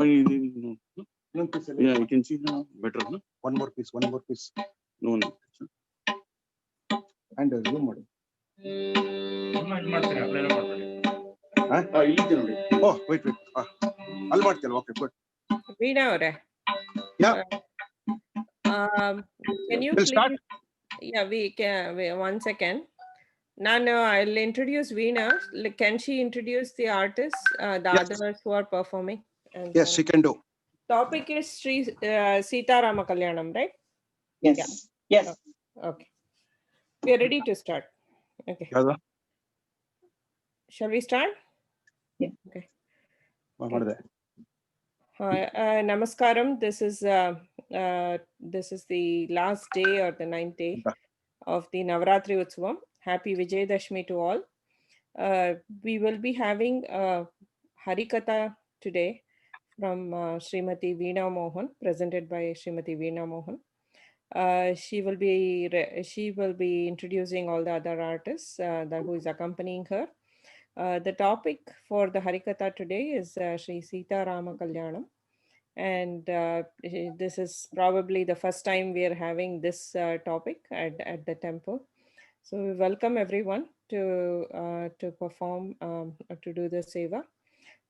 No. Yeah, you can see now better. No? One more piece. No. And zoom model. Oh, wait. I'll mark. Okay, good. Veena, Yeah. Can you We'll please? start. Yeah, we can. Wait, 1 second. No, I'll introduce Veena. Can she introduce the artists, the Yes. others who are performing? And Yes, she can do. topic is Sita Rama Kalyanam, right? Yes. Yeah. Yes. Okay. We are ready to start. Okay. Yaza. Shall we start? Yeah. Okay. Okay. Namaskaram. This is the last day or the 9th day of the Navaratri Utsavam. Happy Vijayadashmi to all. We will be having Harikatha today from Smt.Veena Mohan, presented by Smt.Veena Mohan. She will be introducing all the other artists who is accompanying her. The topic for the Harikatha today is Sri Sita Rama Kalyanam. And this is probably the first time we are having this topic at the temple. So we welcome everyone to perform, to do the seva.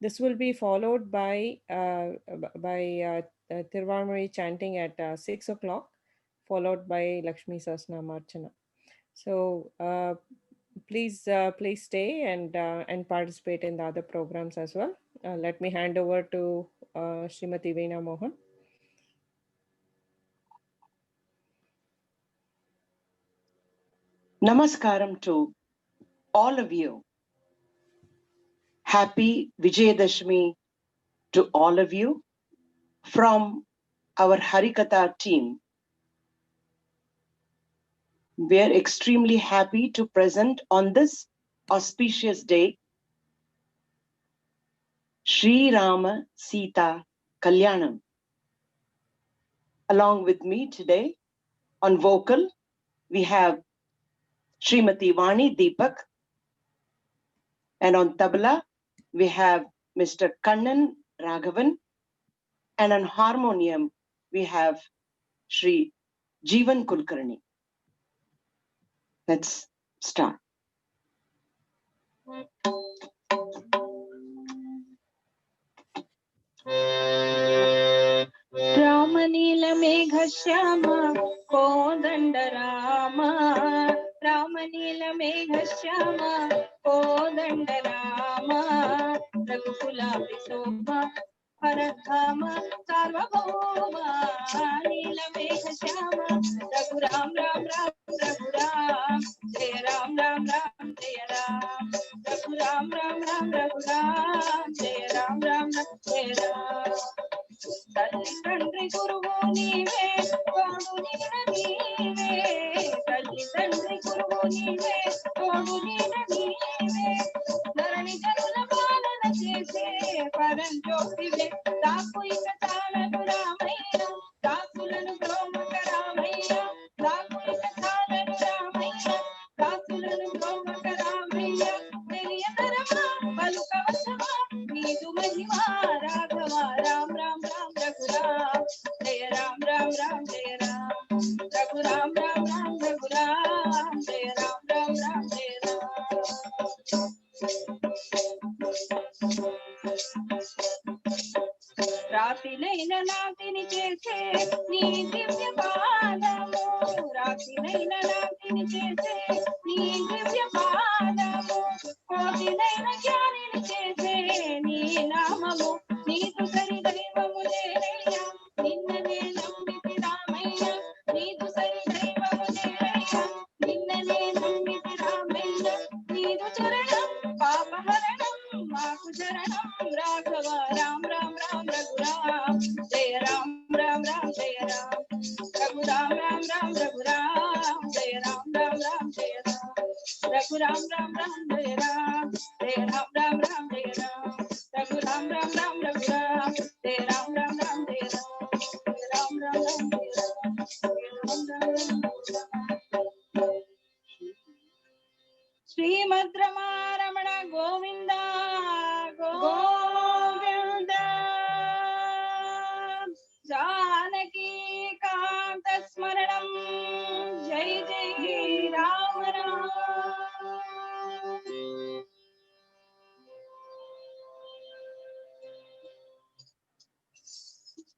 This will be followed by Tiruvamuri chanting at 6 o'clock, followed by Lakshmi Sahasranama Archana. So please stay and participate in the other programs as well. Let me hand over to Smt.Veena Mohan. Namaskaram to all of you. Happy Vijayadashmi to all of you from our Harikatha team. We are extremely happy to present on this auspicious day Sri Rama Sita Kalyanam. Along with me today on vocal, we have Srimati Vani Deepak, and on tabla, we have Mr. Kannan Raghavan, and on harmonium, we have Sri Jeevan Kulkarni. Let's start. Ramanila Megha Shyama Kodanda Rama, Ramanila Megha Shyama Kodanda Rama, Raghukula Visoma Parathama Sarvabhauma, Nila Megha Shyama Raghuram Ram Ram Raghuram, Jaya Ram Ram Ram Jaya Ram, Raghuram Ram Ram Raghuram, Jaya Ram Ram Ram Jaya Ram. Talli Tandri Guruvu Neeve, Todu Neena Neeve. Talli Tandri Guruvu Neeve, Todu Neena Neeve. Dharani Janula Palana Chese, Paranjyotive, Taku Ika Chalanu Ramayya, Takulanu Brahmaka Ramayya, Taku Ika Chalanu Ramayya, Takulanu Brahmaka Ramayya. Neliyanarama, Palukavasama, Needu Mahima, Raghava, Ram Ram Ram Raghuram, Jaya Ram Ram Ram Jaya Ram, Raghuram Ram Ram Raghuram, Jaya Ram Ram Ram Jaya Ram. రాతినైన నాతిని చేసే నీ దివ్య పాదము, రాతినైన నాతిని చేసే నీ దివ్య పాదము, కోటినైన జ్ఞానిని చేసే నీ నామము, నీకు సరి దైవము లేరయ్యా, నిన్ననే నమ్మితి రామయ్య, నీకు సరి దైవము లేరయ్యా, నిన్ననే నమ్మితి రామయ్య, నీదు చరణం పాపహరణం మాకు చరణం, రాఘవ రామ రామ రామ రఘురామ, జయ రామ రామ రామ జయ రామ, రఘురామ రామ రామ రఘురామ, జయ రామ రామ రామ జయ Rama, Raghurama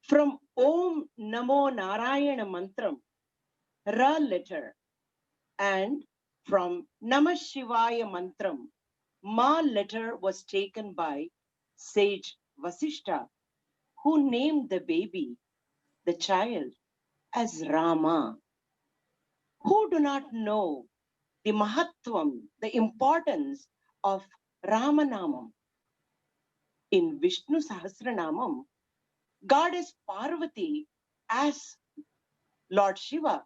From Om Namo Narayana Mantram, Ra letter, and from Namah Shivaya Mantram, Ma letter was taken by sage Vasishta, who named the baby, the child, as Rama. Who do not know the Mahatvam, the importance of Ramanamam? In Vishnu Sahasranamam, Goddess Parvati asks Lord Shiva,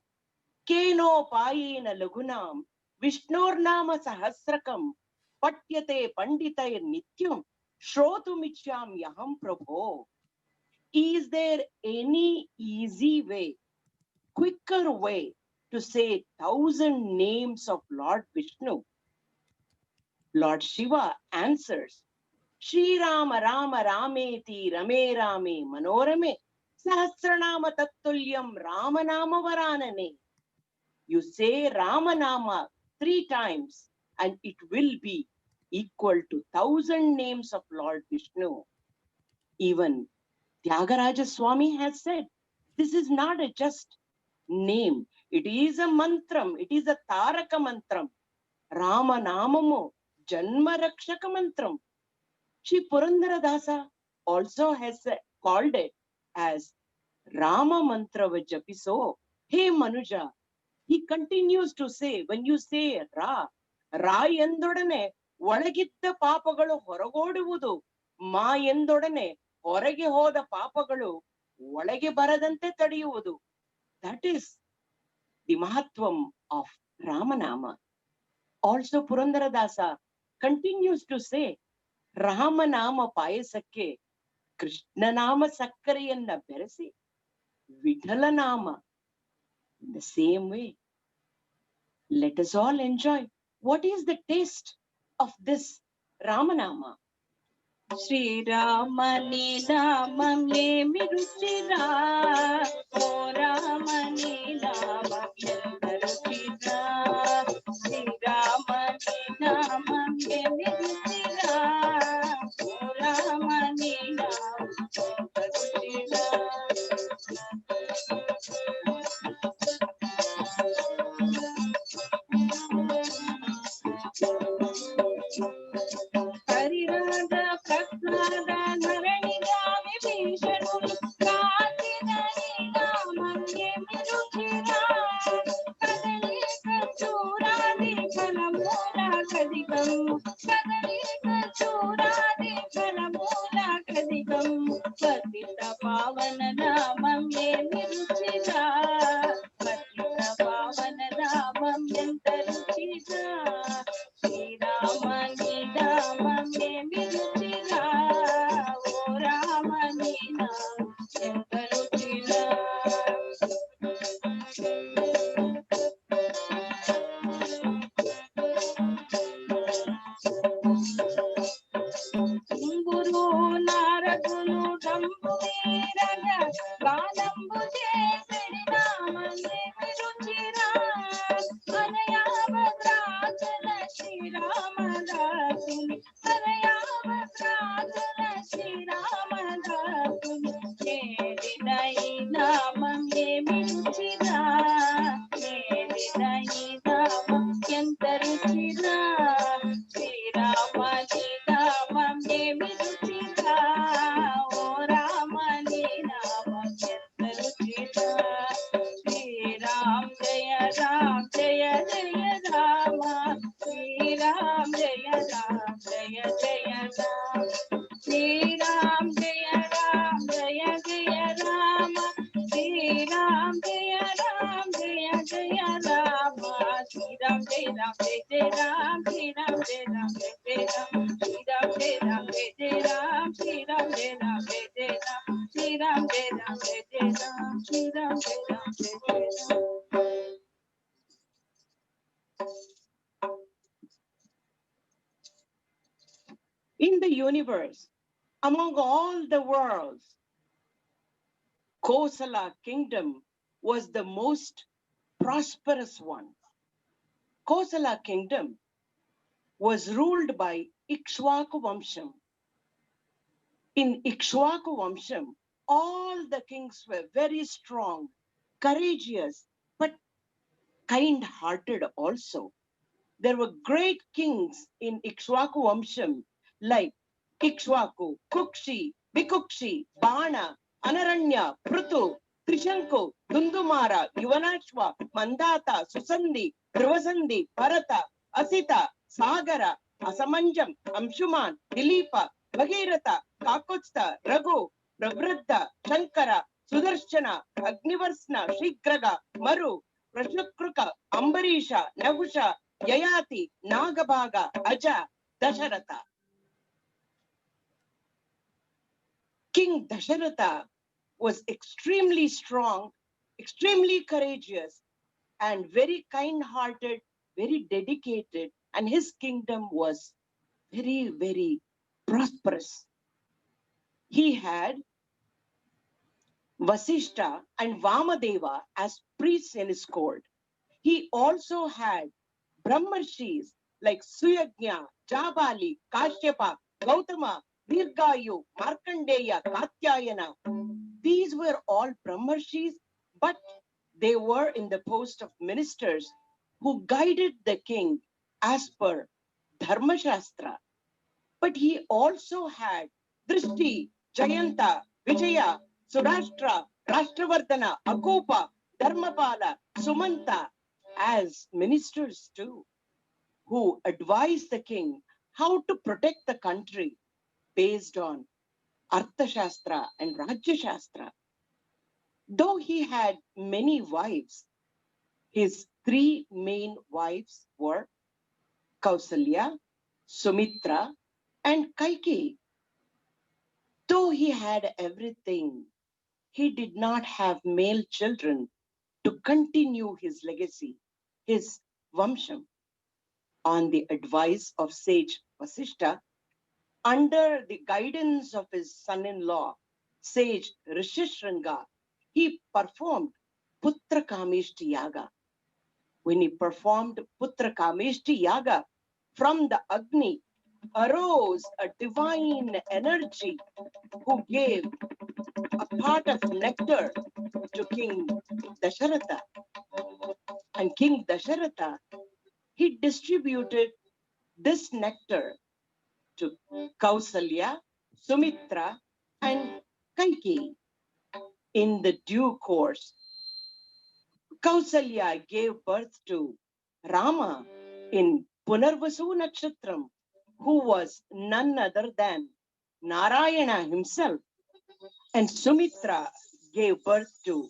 Keno Payena Lagunam Vishnurnama Sahasrakam Patyate Panditay Nityam Shrotumichyam Yaham Prabho. Is there any easy way, quicker way to say 1,000 names of Lord Vishnu? Lord Shiva answers, Shri Rama Rama Rameti Rame Rame Manorame Sahasranama Tattulyam Ramanama Varanane. You say Ramanama 3 times and it will be equal to 1,000 names of Lord Vishnu. Even Tyagaraja Swami has said, this is not a just name. It is a mantram. It is a Taraka mantram. Rama Namamu Janma Rakshaka mantram. Shri Purandaradasa also has called it as Rama mantra vajapiso. Hey Manuja, he continues to say, when you say Ra endodane ಒಳಗಿದ್ದ ಪಾಪಗಳು ಹೊರಗೋಡುವುದು, ಮಾ ಎಂದೊಡನೆ ಹೊರಗೆ ಹೋದ ಪಾಪಗಳು ಒಳಗೆ ಬರದಂತೆ ತಡೆಯುವುದು. That is the Mahatvam of Ramanama. Also Purandaradasa continues to say, Ramanama payasakke Krishnanama sakkareyanna ಬೆರೆಸಿ Vithalanama. In the same way, let us all enjoy. What is the taste of this Ramanama? Shri Ramani Namam Nemi Ruchira, O Ramani Namam Nemi Ruchira, Shri Ramani Namam Nemi Ruchira, O Ramani Namam Nemi Harirada Prahlada Naranigami Bhishanuni Kartinani Namam Nemi Ruchira, Kadali Kachuradi Phalamula Kadikam, Kadali Kachuradi Phalamula Kadikam, Patita Pavana Namam Nemi Ruchira, Patita Pavana Namam Nemi Ruchira, Shri Ramani Namam Nemi Ruchira, O Ramani Namam Nemi Ruchira. Guru Naradunu Dambu Veeraga Galambu Jesari Namam Nemi Ruchira, Anayava Prajana Shri Ramadasuni, Anayava Prajana Shri Ramadasuni, Nedidai Namam Nemi Ruchira, Nedidai Namam Yanta Ruchira, Shri Ramani Namam Nemi Ruchira, O Ramani Namam Yanta Ruchira, Shri Ram Jaya Ram Jaya Jaya Rama, Shri Ram Jaya Ram Jaya Jaya Rama, Shri Ram Jaya Ram Jaya Jaya Rama, Shri Ram Jaya Ram Jaya Jaya Rama, Shri Ram Jaya Ram Jaya Ram, Shri Ram Jaya Ram Jaya Ram, Shri Ram Jaya Ram Jaya Ram, Shri Ram Jaya Ram Jaya Ram, Shri Ram Jaya Ram Jaya Ram, Shri Ram Jaya Ram Jaya Ram. In the universe, among all the worlds, Kosala kingdom was the most prosperous one. Kosala kingdom was ruled by Ikshvaku Vamsham. In Ikshvaku Vamsham, all the kings were very strong, courageous, but kind-hearted also. There were great kings in Ikshwaku Vamsham like Ikshwaku, Kukshi, Vikukshi, Bana, Anaranya, Prutu, Trishanku, Dundumara, Yuvanashwa, Mandata, Susandi, Druvasandi, Bharata, Asita, Sagara, Asamanjam, Amshuman, Dilipa, Bhagirath, Kakutsta, Raghu, Pravruddha, Shankara, Sudarshana, Agnivarsna, Shigraga, Maru, Prashukruka, Ambarisha, Nagusha, Yayati, Nagabhaga, Aja, Dasharatha. King Dasharatha was extremely strong, extremely courageous, and very kind-hearted, very dedicated, and his kingdom was very, very prosperous. He had Vasishta and Vamadeva as priests in his court. He also had Brahmarshis like Suyagnya, Jabali, Kashyapa, Gautama, Virgayu, Markandeya, Katyayana. These were all Brahmarshis, but they were in the post of ministers who guided the king as per Dharma Shastra. But he also had Drishti, Jayanta, Vijaya, Surashtra, Rashtravardhana, Akopa, Dharmapala, Sumanta as ministers too, who advised the king how to protect the country based on Artha Shastra and Rajya Shastra. Though he had many wives, his three main wives were Kausalya, Sumitra, and Kaikeyi. Though he had everything, he did not have male children to continue his legacy, his Vamsham. On the advice of sage Vasishta, under the guidance of his son-in-law, sage Rishishringa, he performed Putra Kameshti Yaga. When he performed Putra Kameshti Yaga, from the Agni arose a divine energy who gave a part of nectar to King Dasharatha. And King Dasharatha, he distributed this nectar to Kausalya, Sumitra, and Kaikeyi. In the due course, Kausalya gave birth to Rama in Punarvasu Nakshatram, who was none other than Narayana himself. And Sumitra gave birth to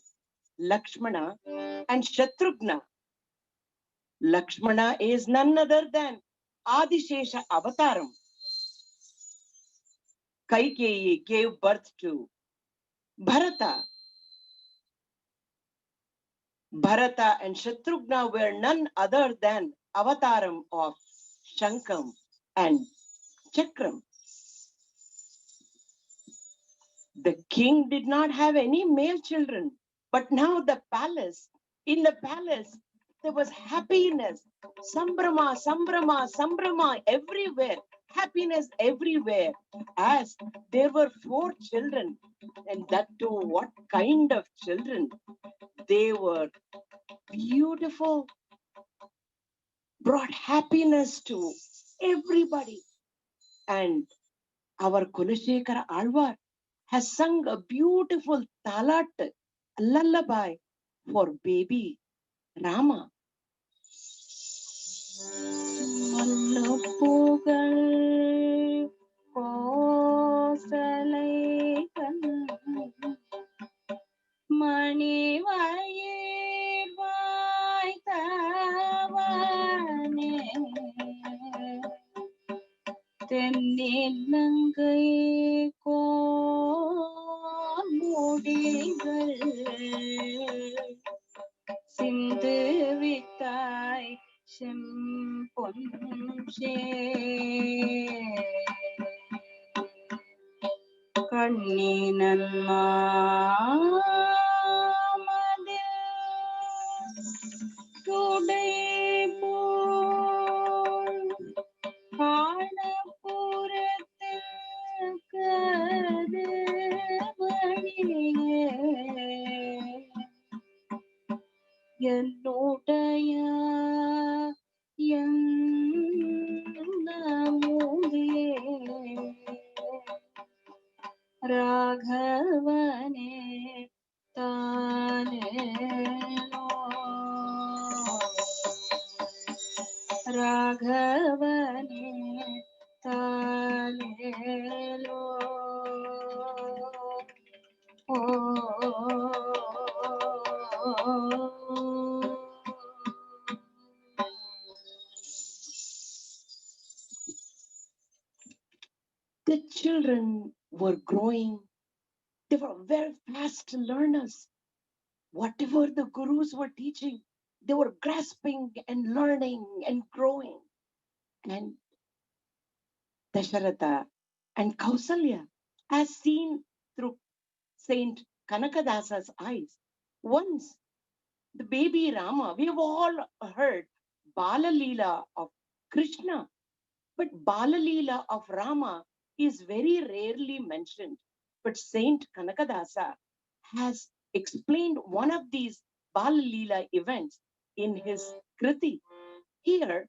Lakshmana and Shatrughna. Lakshmana is none other than Adishesha Avataram. Kaikeyi gave birth to Bharata. Bharata and Shatrughna were none other than Avataram of Shankam and Chakram. The king did not have any male children, but now in the palace, there was happiness, sambrama, sambrama, sambrama everywhere, happiness everywhere, as there were 4 children, and that too, what kind of children? They were beautiful, brought happiness to everybody. And our Kulashekara Alvar has sung a beautiful talat, lullaby for baby Rama. Malappugal kosalaikan mani vaye vaitavane தென்னிலங்கை கோமுடிகள் சிந்து வித்தாய் செம்பொன் கண்ணினன் மாமதில் துடை போல் காணப்புறத்தில் கருவழி என்னுடைய என்னமுதே ராகவனே தானேனோ ராகவனே தானேனோ ஓ The children were growing. They were very fast learners. Whatever the gurus were teaching, they were grasping and learning and growing. And Dasharatha and Kausalya, as seen through Saint Kanakadasa's eyes, once the baby Rama, we have all heard Bala Leela of Krishna, but Bala Leela of Rama is very rarely mentioned. But Saint Kanakadasa has explained one of these Bala Leela events in his Kriti. Here,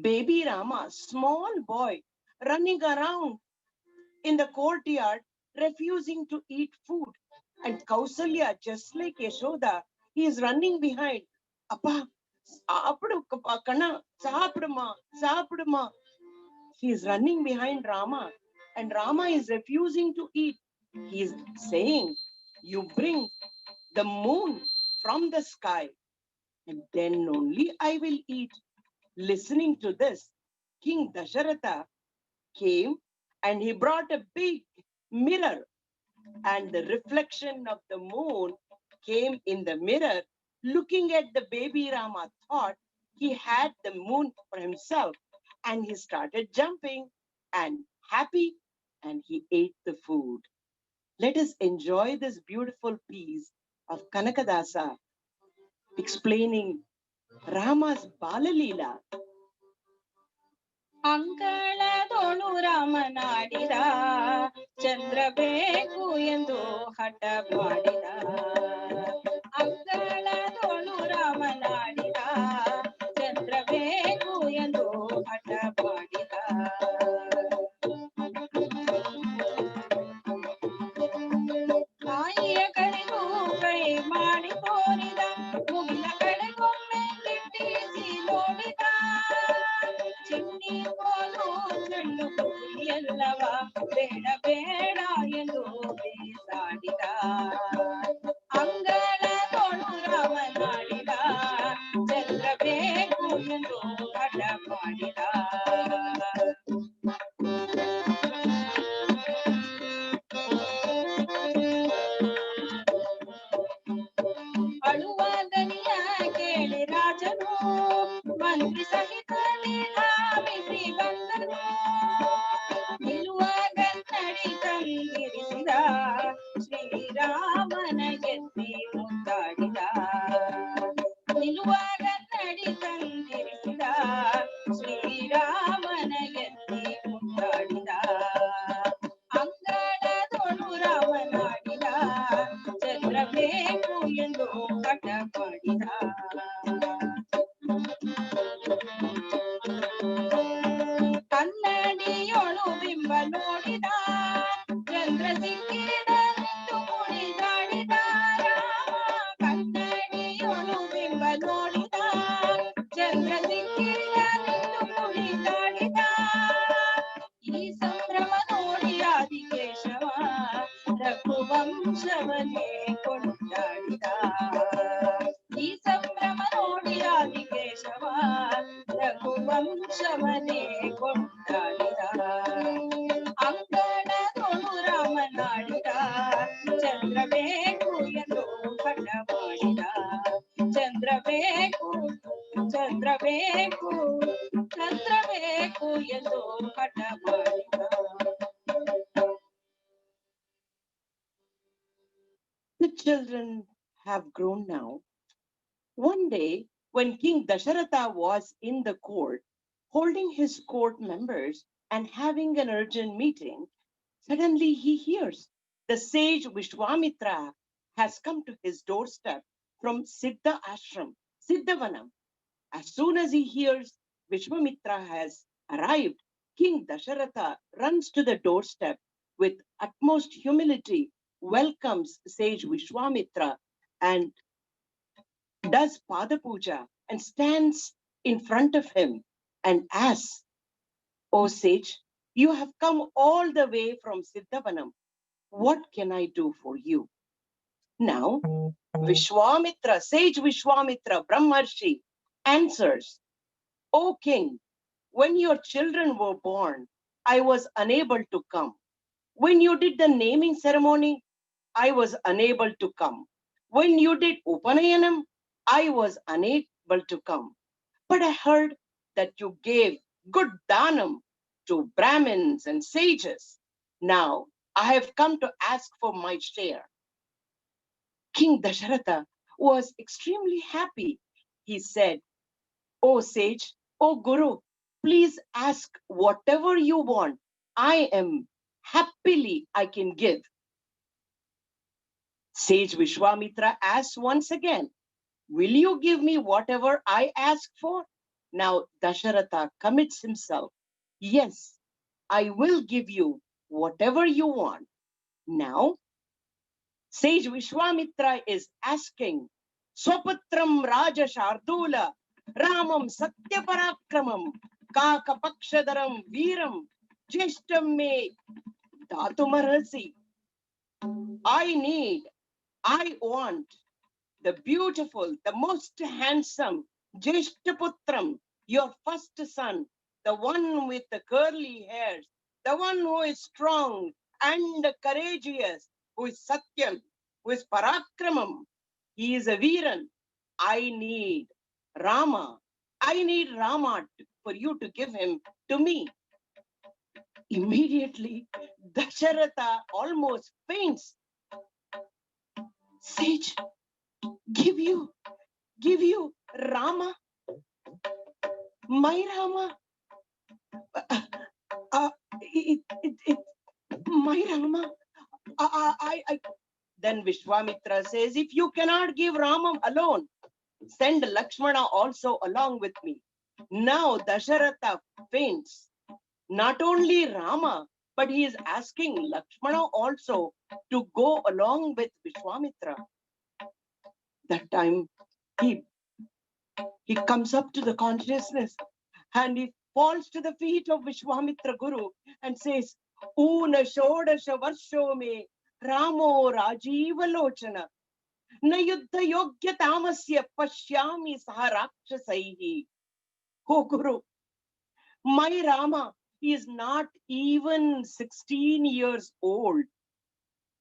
baby Rama, small boy, running around in the courtyard, refusing to eat food. And Kausalya, just like Yashoda, he is running behind. Appa, saapidu kana, saapiduma, saapiduma. He is running behind Rama, and Rama is refusing to eat. He is saying, you bring the moon from the sky, and then only I will eat. Listening to this, King Dasharatha came and he brought a big mirror, and the reflection of the moon came in the mirror. Looking at the baby Rama, thought he had the moon for himself, and he started jumping and happy, and he ate the food. Let us enjoy this beautiful piece of Kanakadasa explaining Rama's Bala Leela. ಅಂಗಳದೊಳು ರಾಮನಾಡಿದ ಚಂದ್ರ ಬೇಕು ಎಂದು ಹಠ ಮಾಡಿದ ಅಂಗಳದೊಳು ರಾಮನಾಡಿದ ಚಂದ್ರ ಬೇಕು ಎಂದು ಹಠ ಮಾಡಿದ ತಾಯಿಯ ಕಡೆಗೂ ಕೈ ಮಾಡಿ ತೋರಿದ ಮುಗಿಲ ಕಡೆಗೊಮ್ಮೆ ಕಿಟ್ಟಿಸಿ ನೋಡಿದ ಚಿನ್ನಿ ಕೋಲು ಚೆಂಡು ಎಲ್ಲವ ಬೇಡ ಬೇಡ ಎಂದು ಬೇಸಾಡಿದ ಅಂಗಳದೊಳು ರಾಮನಾಡಿದ ಚಂದ್ರ ಬೇಕು ಎಂದು ಹಠ ಮಾಡಿದ ಅಳುವ ದನಿಯ ಕೇಳಿ ರಾಜನು ಮಂತ್ರಿ ಸಹಿತನೇ ಧಾವಿಸಿ ಬಂದನು ನಿಲ್ಲುವ ಗನ್ನಡಿ ತಂದಿರಿಸಿದ ಶ್ರೀರಾಮನ ಗೆದ್ದಿ ಮುದ್ದಾಡಿದ ನಿಲ್ಲುವ ಗನ್ನಡಿ ತಂದಿರಿಸಿದ ಶ್ರೀರಾಮನ ಗೆದ್ದಿ ಮುದ್ದಾಡಿದ ಅಂಗಳದೊಳು ರಾಮನಾಡಿದ ಚಂದ್ರ ಬೇಕು ಎಂದು ಹಠ ಮಾಡಿದ ಕನ್ನಡಿಯೊಳು ಬಿಂಬ ನೋಡಿದ ಚಂದ್ರ ಸಿಕ್ಕಿದ ನಿಂತು ಕುಣಿದಾಡಿದ ರಾಮ ಕನ್ನಡಿಯೊಳು ಬಿಂಬ ನೋಡಿದ ಚಂದ್ರ ಸಿಕ್ಕಿದ ನಿಂತು ಕುಣಿದಾಡಿದ ಈ ಸಂಭ್ರಮ ನೋಡಿ ಆದಿಕೇಶವ ರಘುವಂಶವನ್ನೇ ಕೊಂಡಾಡಿದ ಈ ಸಂಭ್ರಮ ನೋಡಿ ಆದಿಕೇಶವ ರಘುವಂಶವನ್ನೇ ಕೊಂಡಾಡಿದ ಅಂಗಳದೊಳು ರಾಮನಾಡಿದ ಚಂದ್ರ ಬೇಕು ಎಂದು ಹಠ ಮಾಡಿದ ಚಂದ್ರ ಬೇಕು ಚಂದ್ರ ಬೇಕು ಚಂದ್ರ ಬೇಕು ಎಂದು ಹಠ ಮಾಡಿದ The children have grown now. One day, when King Dasharatha was in the court, holding his court members and having an urgent meeting, suddenly he hears the sage Vishwamitra has come to his doorstep from Siddha Ashram, Siddhavanam. As soon as he hears Vishwamitra has arrived, King Dasharatha runs to the doorstep with utmost humility, welcomes sage Vishwamitra and does Pada Puja and stands in front of him and asks, "O sage, you have come all the way from Siddhavanam. What can I do for you?" Now, Vishwamitra, sage Vishwamitra, Brahmarshi, answers, "O king, when your children were born, I was unable to come. When you did the naming ceremony, I was unable to come. When you did Upanayanam, I was unable to come. But I heard that you gave good danam to Brahmins and sages. Now I have come to ask for my share." King Dasharatha was extremely happy. He said, "O sage, O Guru, please ask whatever you want. I am happily I can give." Sage Vishwamitra asked once again, "Will you give me whatever I ask for?" Now Dasharatha commits himself. "Yes, I will give you whatever you want." Now Sage Vishwamitra is asking, "Swaputram Raja Shardula, Ramam Satyaparakramam, Kakapakshadaram Veeram, Jeshtam me Datumarasi." I want the beautiful, the most handsome Jeshtaputram, your first son, the one with the curly hairs, the one who is strong and courageous, who is Satyam, who is Parakramam. He is a Veeran. I need Rama. I need Rama for you to give him to me." Immediately, Dasharatha almost faints. "Sage, give you Rama, my Rama, my Rama." Then Vishwamitra says, "If you cannot give Rama alone, send Lakshmana also along with me." Now Dasharatha faints. Not only Rama, but he is asking Lakshmana also to go along with Vishwamitra. That time he comes up to the consciousness and he falls to the feet of Vishwamitra Guru and says, "Una shodasha varsho me Ramo Rajiva Lochana na yuddha yogya tamasya pashyami saha rakshasaihi." "Oh Guru, my Rama is not even 16 years old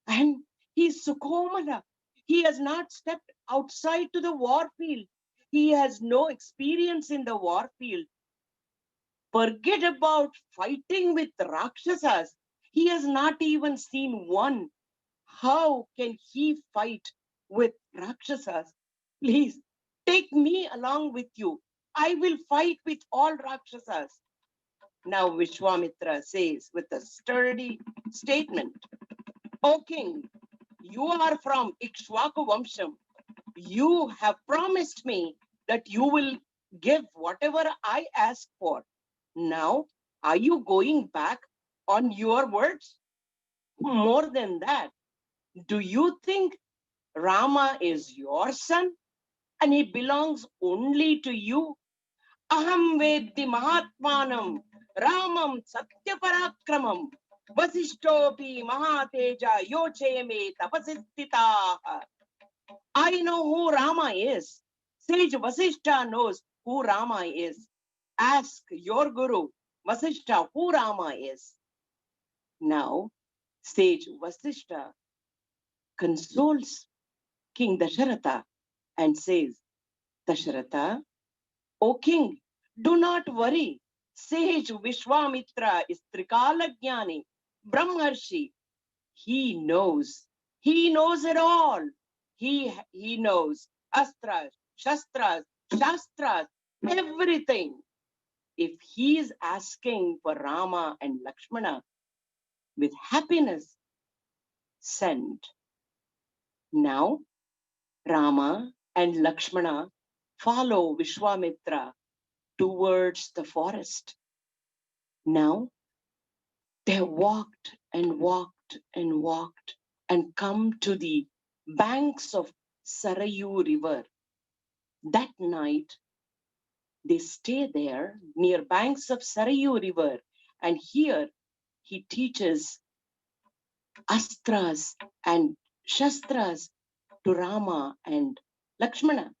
and he's Sukomala. He has not stepped outside to the war field. He has no experience in the war field. Forget about fighting with Rakshasas. He has not even seen one. How can he fight with Rakshasas? Please take me along with you. I will fight with all Rakshasas." Now Vishwamitra says with a sturdy statement, "O king, you are from Ikshvaku Vamsham. You have promised me that you will give whatever I ask for. Now, are you going back on your words? More than that, do you think Rama is your son and he belongs only to you? Aham veddi mahatmanam Ramam Satyaparakramam Vasishtopi Mahateja Yocheme Tapasistitaha." I know who Rama is. Sage Vasishta knows who Rama is. Ask your Guru, Vasishta, who Rama is. Now, sage Vasishta consoles King Dasharatha and says, "Dasharatha, O king, do not worry. Sage Vishwamitra is Trikala Jnani, Brahmarshi. He knows it all. He knows Astras, Shastras, Shastras, everything. If he is asking for Rama and Lakshmana with happiness, send." Now Rama and Lakshmana follow Vishwamitra towards the forest. Now they walked and walked and walked and come to the banks of Sarayu River. That night, they stay there near banks of Sarayu River, and here he teaches astras and shastras to Rama and Lakshmana.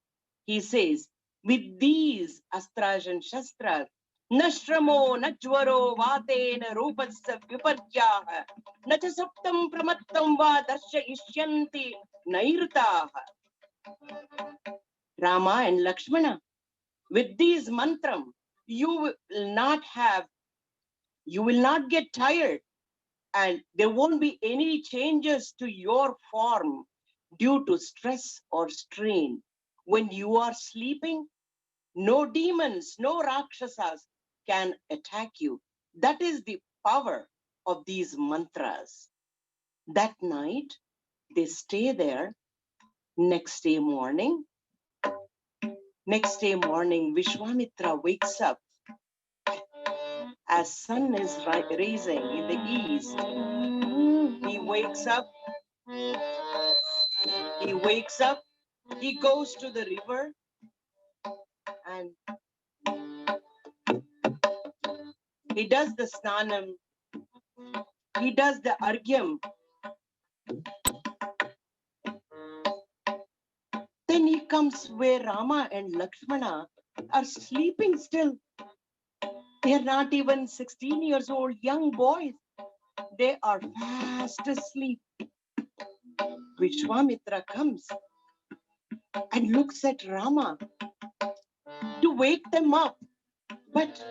He says, with these astras and shastras, Nashramo Najwaro Vatena Rupasya Viparyaha Nachasaptam Pramattam Va Darsha Ishyanti Nairtaha. Rama and Lakshmana, with these mantram, you will not get tired, and there won't be any changes to your form due to stress or strain. When you are sleeping, no demons, no rakshasas can attack you. That is the power of these mantras. That night, they stay there. Next day morning, Vishwamitra wakes up as sun is rising in the east. He wakes up, he goes to the river, and he does the snanam, he does the argyam. Then he comes where Rama and Lakshmana are sleeping still. They are not even 16 years old, young boys. They are fast asleep. Vishwamitra comes and looks at Rama to wake them up. But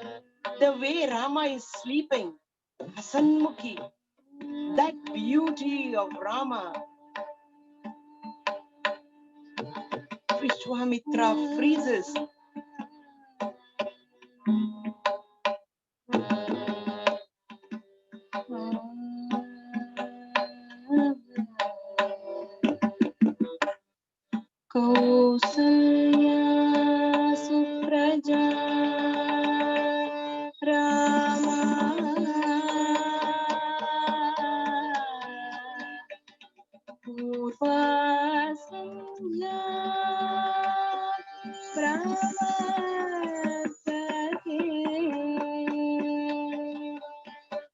the way Rama is sleeping, Hasanmukhi, that beauty of Rama, Vishwamitra freezes. Kausalya Supraja Rama Purva Sandhya Pravartate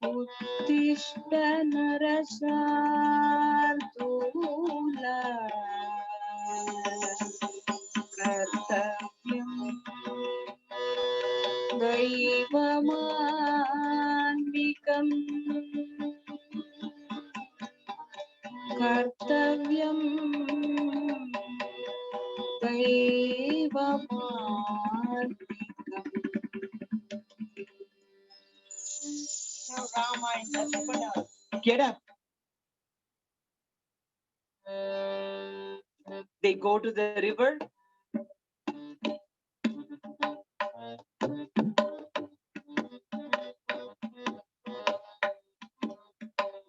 Uttishta Narashartula Kartavyam Daivamanvikam Kartavyam Daivamanvikam. Now Rama and Lakshmana Get up. They go to the river.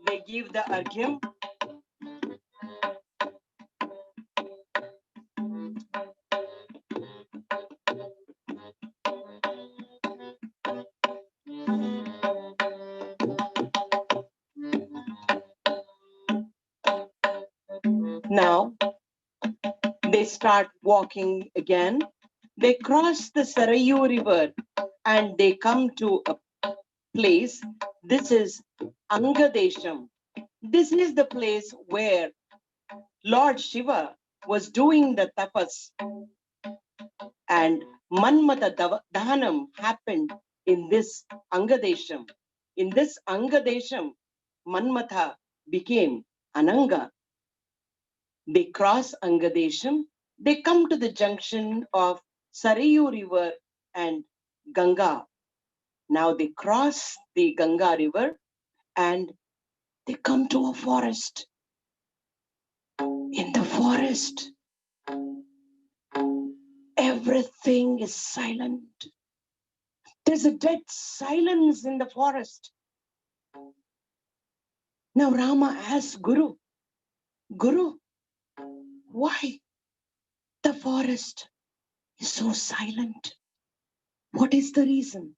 They give the argyam. Now they start walking again. They cross the Sarayu River and they come to a place. This is Angadesham. This is the place where Lord Shiva was doing the tapas, and Manmata Dahanam happened in this Angadesham. In this Angadesham, Manmatha became Ananga. They cross Angadesham. They come to the junction of Sarayu River and Ganga. Now they cross the Ganga River and they come to a forest. In the forest, everything is silent. There's a dead silence in the forest. Now Rama asks Guru, Guru, why? the forest is so silent. What is the reason?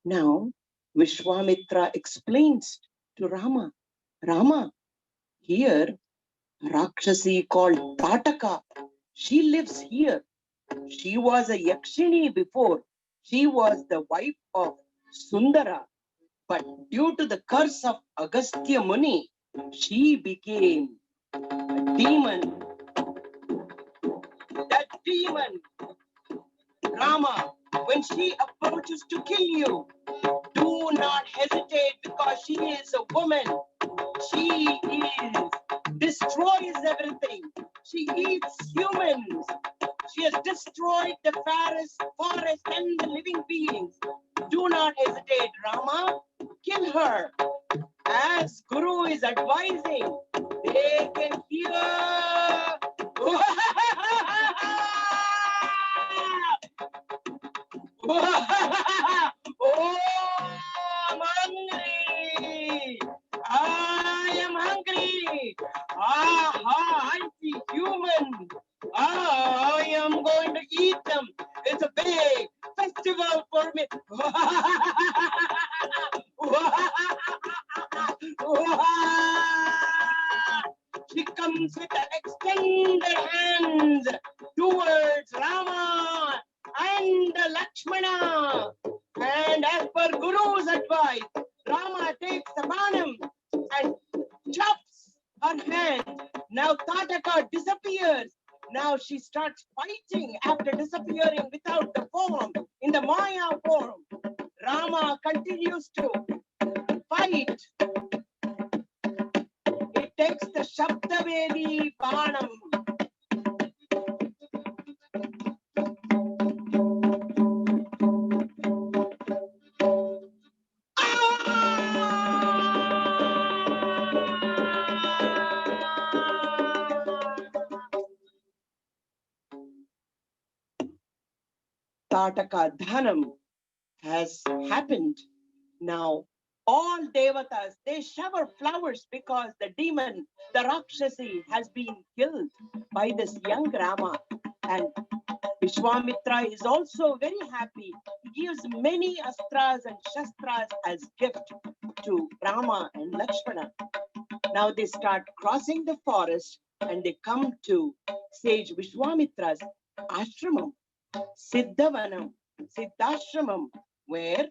Now, Vishwamitra explains to Rama, Rama, here, Rakshasi called Tataka, she lives here. She was a Yakshini before. She was the wife of Sundara. But due to the curse of Agastya Muni, she became a demon. That demon, Rama, when she approaches to kill you, do not hesitate because she is a woman. She destroys everything. She eats humans. She has destroyed the forest and the living beings. Do not hesitate, Rama. Kill her. As Guru is advising, they can hear. Oh, I'm hungry. I am hungry. I see human. I am going to eat them. It's a big festival for me. She comes with extended hands towards Rama and Lakshmana. And as per Guru's advice, Rama takes the banam and chops her hand. Now Tataka disappears. Now she starts fighting after disappearing without the form, in the Maya form. Rama continues to fight. He takes the Smt.Veena banam. Tataka Dhanam has happened. Now, all devatas, they shower flowers because the demon, the Rakshasi, has been killed by this young Rama. And Vishwamitra is also very happy. He gives many astras and shastras as gift to Rama and Lakshmana. Now they start crossing the forest and they come to sage Vishwamitra's ashramam, Siddhavanam, Siddhashramam, where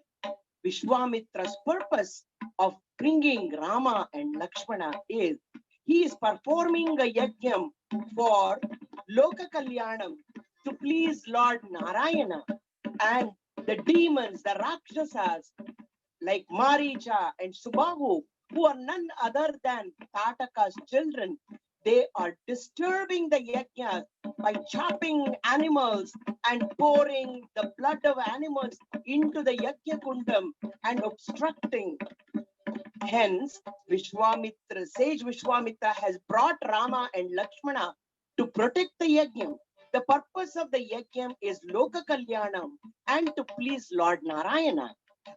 Vishwamitra's purpose of bringing Rama and Lakshmana is he is performing a yajnam for Loka Kalyanam to please Lord Narayana, and the demons, the Rakshasas like Maricha and Subahu, who are none other than Tataka's children, they are disturbing the yajna by chopping animals and pouring the blood of animals into the yajna kundam and obstructing. Hence, Vishwamitra, sage Vishwamitra has brought Rama and Lakshmana to protect the yajna. The purpose of the yajna is Loka Kalyanam and to please Lord Narayana.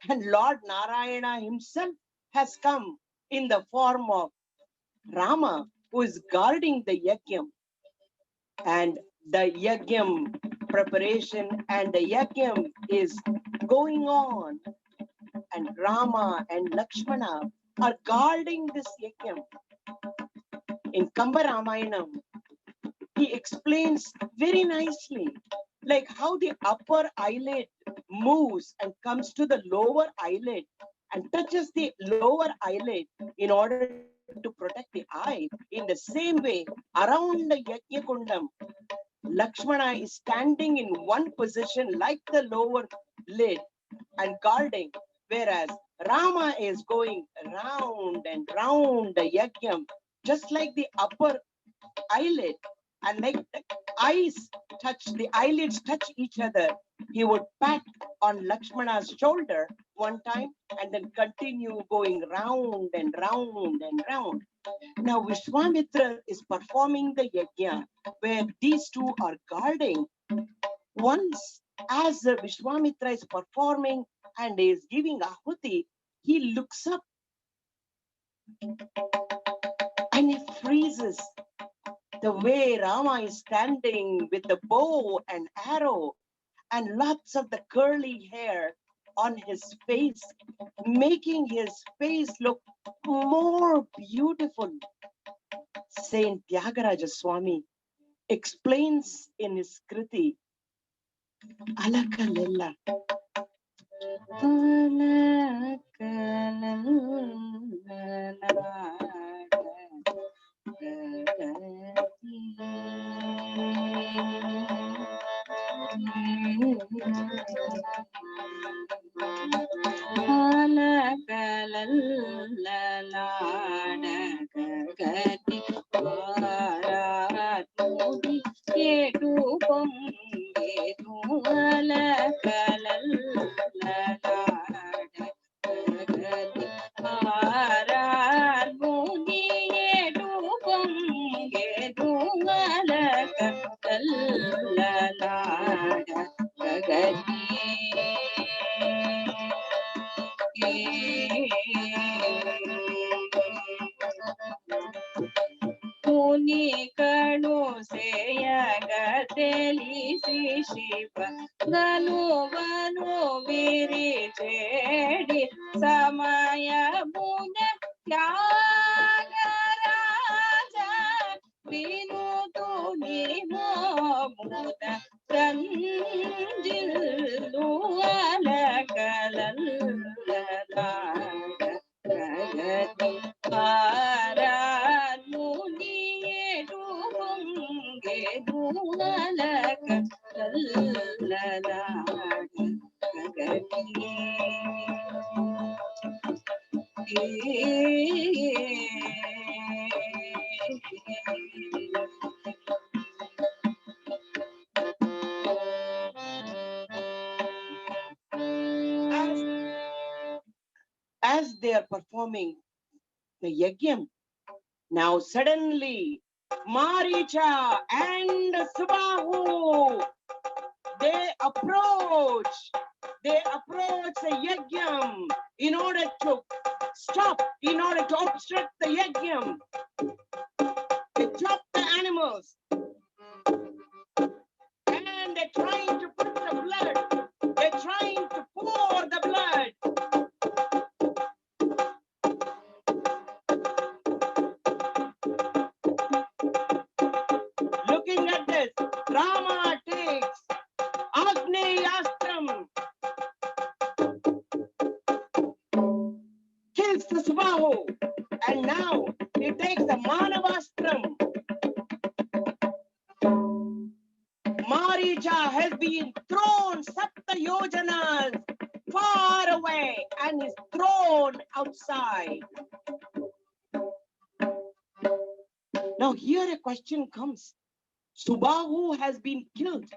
And Lord Narayana himself has come in the form of Rama, who is guarding the yajna. And the yajna preparation and the yajna is going on. And Rama and Lakshmana are guarding this yajna. In Kamba Ramayanam, he explains very nicely, like how the upper eyelid moves and comes to the lower eyelid and touches the lower eyelid in order to protect the eye. In the same way, around the Yajna Kundam, Lakshmana is standing in one position like the lower lid and guarding, whereas Rama is going round and round the Yajna, just like the upper eyelid. And like the eyelids touch each other, he would pat on Lakshmana's shoulder one time and then continue going round and round and round. Now Vishwamitra is performing the yajna where these two are guarding. Once, as Vishwamitra is performing and is giving ahuti, he looks up and he freezes. The way Rama is standing with the bow and arrow and lots of the curly hair on his face, making his face look more beautiful. Saint Tyagaraja Swami explains in his Kriti, Alakalilla. As they are performing the yajnam, now suddenly Maricha and Subahu, they approach the yajnam in order to stop, in order to obstruct the yajnam. They chop the animals and they're trying to put the blood, they're trying to pour the blood. Looking at this, Rama takes Agneyastram, kills the Subahu, and now he takes the Manavastram. Maricha has been thrown Sapta Yojanas far away and is thrown outside. Now here a question comes. Subahu has been killed,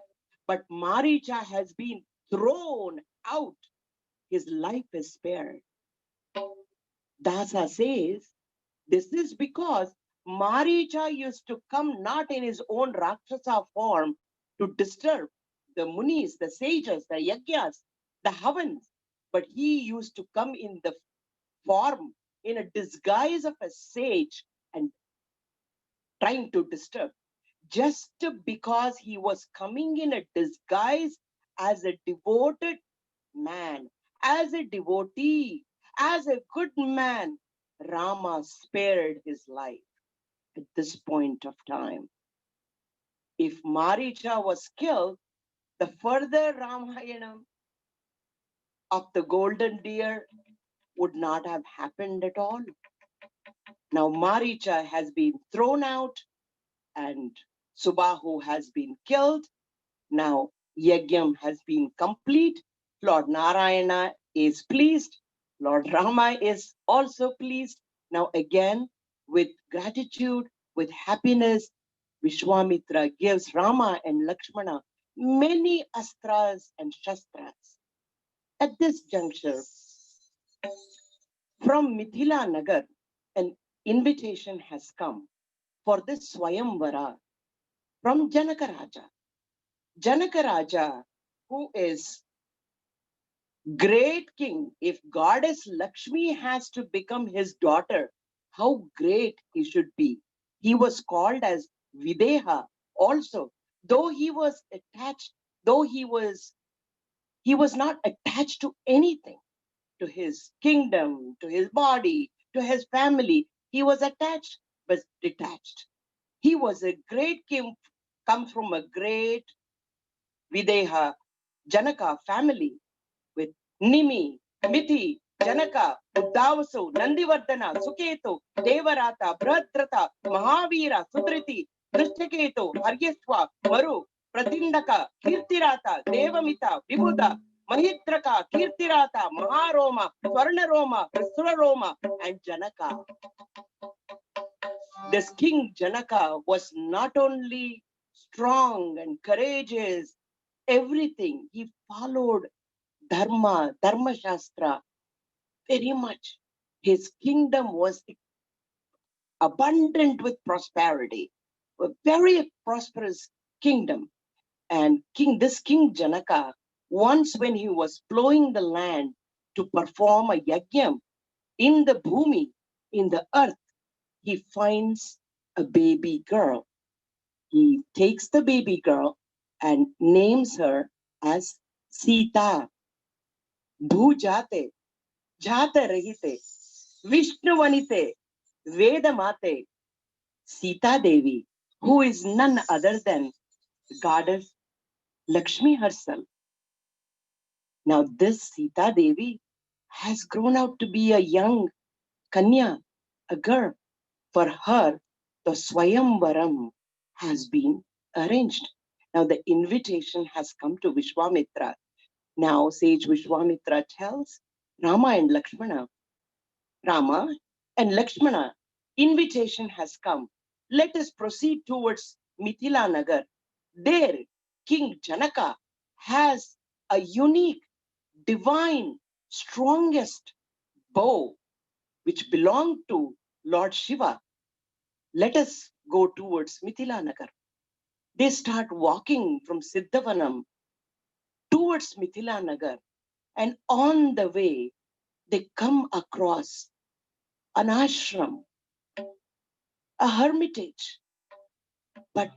but Maricha has been thrown out. His life is spared. Dasa says, this is because Maricha used to come not in his own Rakshasa form to disturb the Munis, the sages, the Yagyas, the Havans, but he used to come in the form, in a disguise of a sage and trying to disturb. Just because he was coming in a disguise as a devoted man, as a devotee, as a good man, Rama spared his life at this point of time. If Maricha was killed, the further Ramayana of the golden deer would not have happened at all. Now Maricha has been thrown out and Subahu has been killed. Now Yajnam has been complete. Lord Narayana is pleased. Lord Rama is also pleased. Now again, with gratitude, with happiness, Vishwamitra gives Rama and Lakshmana many astras and shastras. At this juncture, from Mithila Nagar, an invitation has come for this Swayamvara from Janakaraja. Janakaraja, who is great king, if goddess Lakshmi has to become his daughter, how great he should be. He was called as Videha also, though he was attached, though he was not attached to anything, to his kingdom, to his body, to his family. He was attached but detached. He was a great king, come from a great Videha Janaka family with Nimi, Mithi, Janaka, Uddavasu, Nandivardhana, Suketu, Devarata, Bhadrata, Mahavira, Sudriti, Drishtaketu, Haryaswa, Maru, Pratindaka, Kirtirata, Devamita, Vibhuda, Mahitraka, Kirtirata, Maharoma, Swarnaroma, Suraroma, and Janaka. This king Janaka was not only strong and courageous, everything. He followed Dharma, Dharma Shastra very much. His kingdom was abundant with prosperity, a very prosperous kingdom. And this King Janaka, once when he was plowing the land to perform a yajnam in the bhumi, in the earth, he finds a baby girl. He takes the baby girl and names her as Sita. Bhujate, Jata Rahite, Vishnuvanite, Vedamate, Sita Devi, who is none other than goddess Lakshmi herself. Now this Sita Devi has grown out to be a young Kanya, a girl. For her, the Swayamvaram has been arranged. Now the invitation has come to Vishwamitra. Now sage Vishwamitra tells Rama and Lakshmana, Rama and Lakshmana, invitation has come. Let us proceed towards Mithila Nagar. There, King Janaka has a unique, divine, strongest bow which belonged to Lord Shiva. Let us go towards Mithila Nagar. They start walking from Siddhavanam towards Mithila Nagar, and on the way, they come across an ashram, a hermitage, but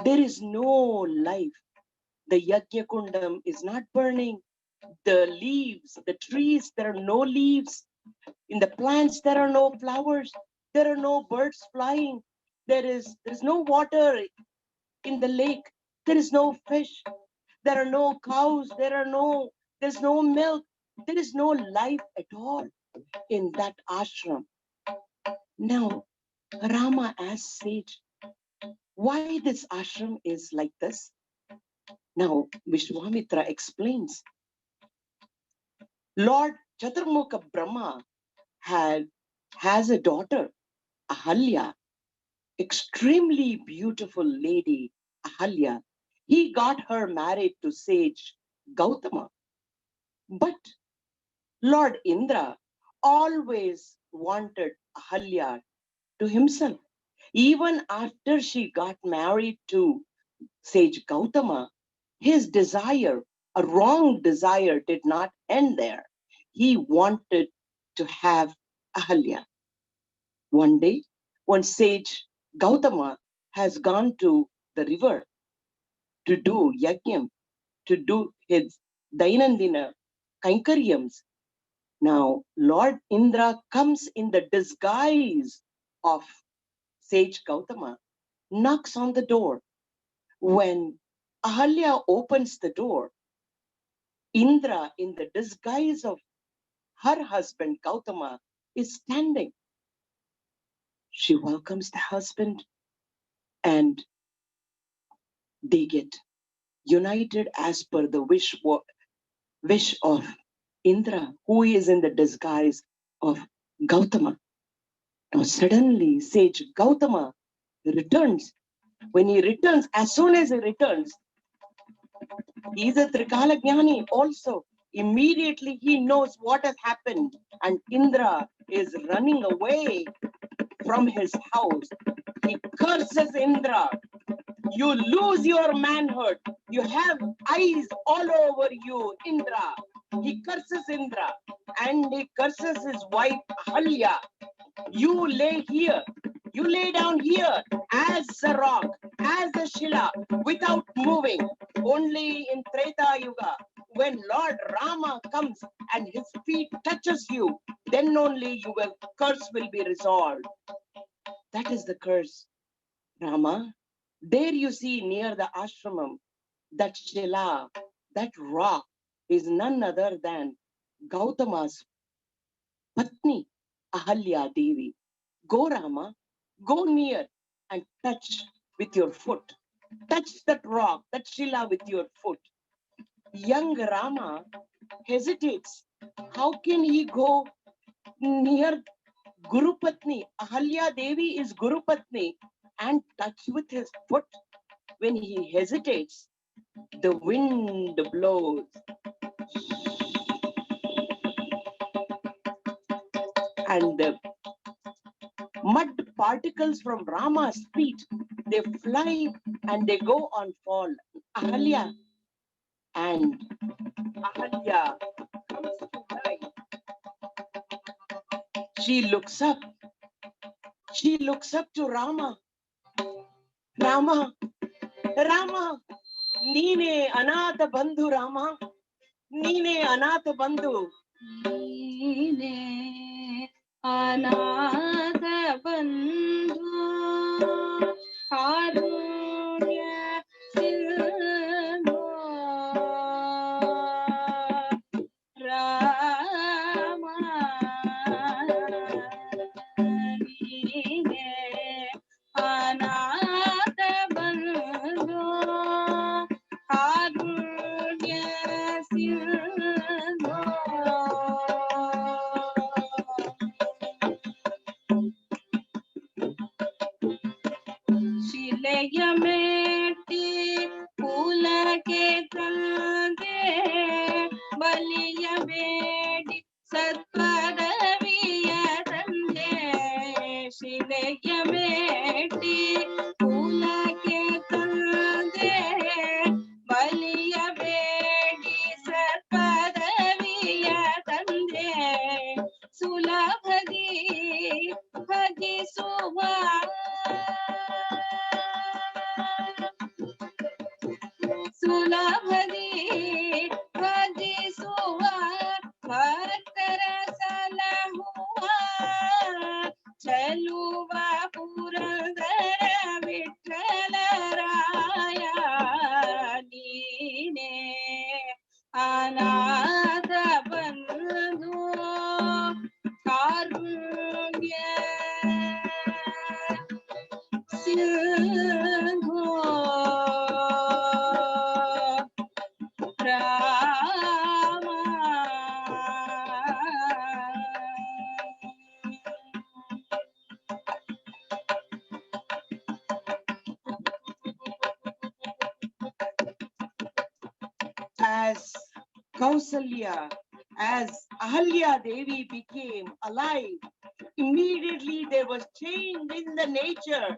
there is no life. The Yajna Kundam is not burning. The leaves, the trees, there are no leaves. In the plants, there are no flowers. There are no birds flying. There's no water in the lake. There is no fish. There are no cows. There's no milk. There is no life at all in that ashram. Now, Rama asks sage, why this ashram is like this? Now, Vishwamitra explains. Lord Chaturmukha Brahma has a daughter, Ahalya, extremely beautiful lady, Ahalya. He got her married to sage Gautama. But Lord Indra always wanted Ahalya to himself. Even after she got married to sage Gautama, his desire, a wrong desire, did not end there. He wanted to have Ahalya. One day, when sage Gautama has gone to the river to do yajnam, to do his Dainandina Kainkaryams, now Lord Indra comes in the disguise of sage Gautama, knocks on the door. When Ahalya opens the door, Indra, in the disguise of her husband Gautama, is standing. She welcomes the husband and they get united as per the wish of Indra, who is in the disguise of Gautama. Now suddenly sage Gautama returns. When he returns, as soon as he returns, he is a Trikala Jnani also. Immediately he knows what has happened, and Indra is running away from his house. He curses Indra. You lose your manhood. You have eyes all over you, Indra. He curses Indra and he curses his wife Ahalya. You lay here. You lay down here as as a rock, as a Shila, without moving. Only in Treta Yuga, when Lord Rama comes and his feet touches you, then only your curse will be resolved. That is the curse, Rama. There you see near the ashramam, that Shila, that rock is none other than Gautama's Patni, Ahalya Devi. Go, Rama, go near and touch with your foot. Touch that rock, that Shila with your foot. Young Rama hesitates. How can he go near Guru Patni? Ahalya Devi is Guru Patni, and touch with his foot. When he hesitates, the wind blows. And the mud particles from Rama's feet, they fly and they go on fall. Ahalya. And Ahalya comes to life. She looks up. She looks up to Rama. Rama, Rama, Nine Anatha Bandhu, Rama. Nine Anatha Bandhu. Nine Anatha Bandhu Karunya Sindhu Rama Nine Anatha Bandhu Karunya Sindhu शिलयमेटी फूल के कंदे बलिय बेडी सत्परविय तंदे शिलयमेटी फूल के कंदे बलिय बेडी सत्परविय तंदे सुलभगी भगी सुवा सुलभदी भजी सुवा भक्तर सलहुआ चलुवा पुरंदर विठ्ठल राया नीने अनाथ बंधु कारुण्य Sindhu As Kausalya, as Ahalya Devi became alive, immediately there was change in the nature.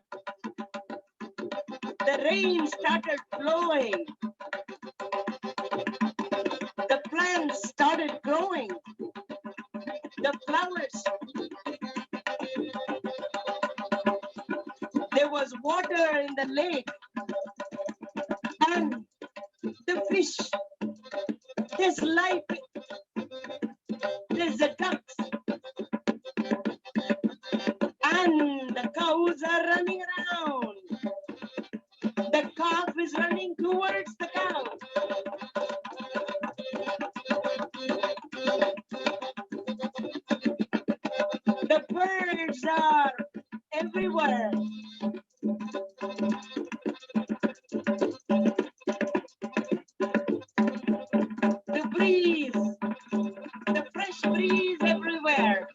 The rain started flowing. The plants started growing. The flowers. There was water in the lake. And the fish. There's life. There's the ducks. And the cows are running around. The calf is running towards the cow. The birds are everywhere. The breeze, the fresh breeze everywhere.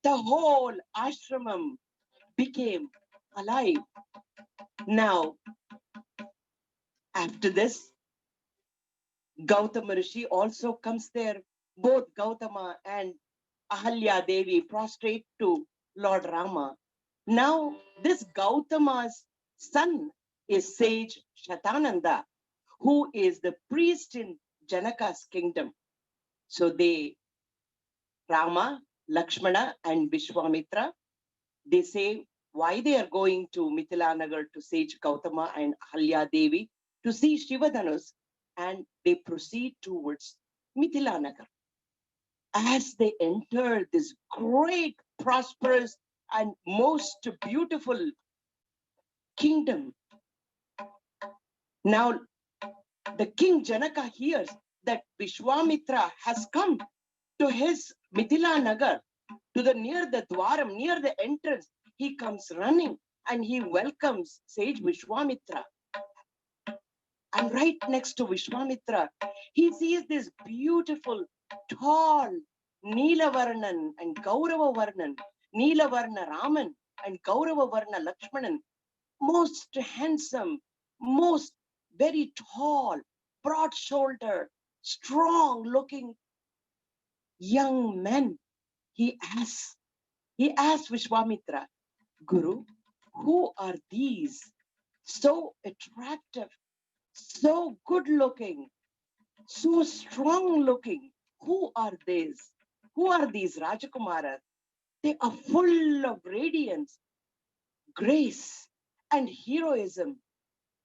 The whole ashramam became alive. Now, after this, Gautama Rishi also comes there. Both Gautama and Ahalya Devi prostrate to Lord Rama. Now, this Gautama's son is sage Shatananda, who is the priest in Janaka's kingdom. So they, Rama, Lakshmana, and Vishwamitra, they say why they are going to Mithilanagar to sage Gautama and Ahalya Devi to see Shivadhanus, and they proceed towards Mithilanagar. As they enter this great, prosperous, and most beautiful kingdom, now the king Janaka hears that Vishwamitra has come to his Mithilanagar, to the near the Dwaram, near the entrance. He comes running and he welcomes sage Vishwamitra. And right next to Vishwamitra, he sees this beautiful, tall Neelavarnan and Gaurava Varnan, Neelavarna Raman and Gaurava Varna Lakshmanan, most handsome, most very tall, broad-shouldered, strong-looking young men. He asks Vishwamitra, Guru, who are these? So attractive, so good-looking, so strong-looking. Who are these? Who are these Rajakumaras? They are full of radiance, grace, and heroism.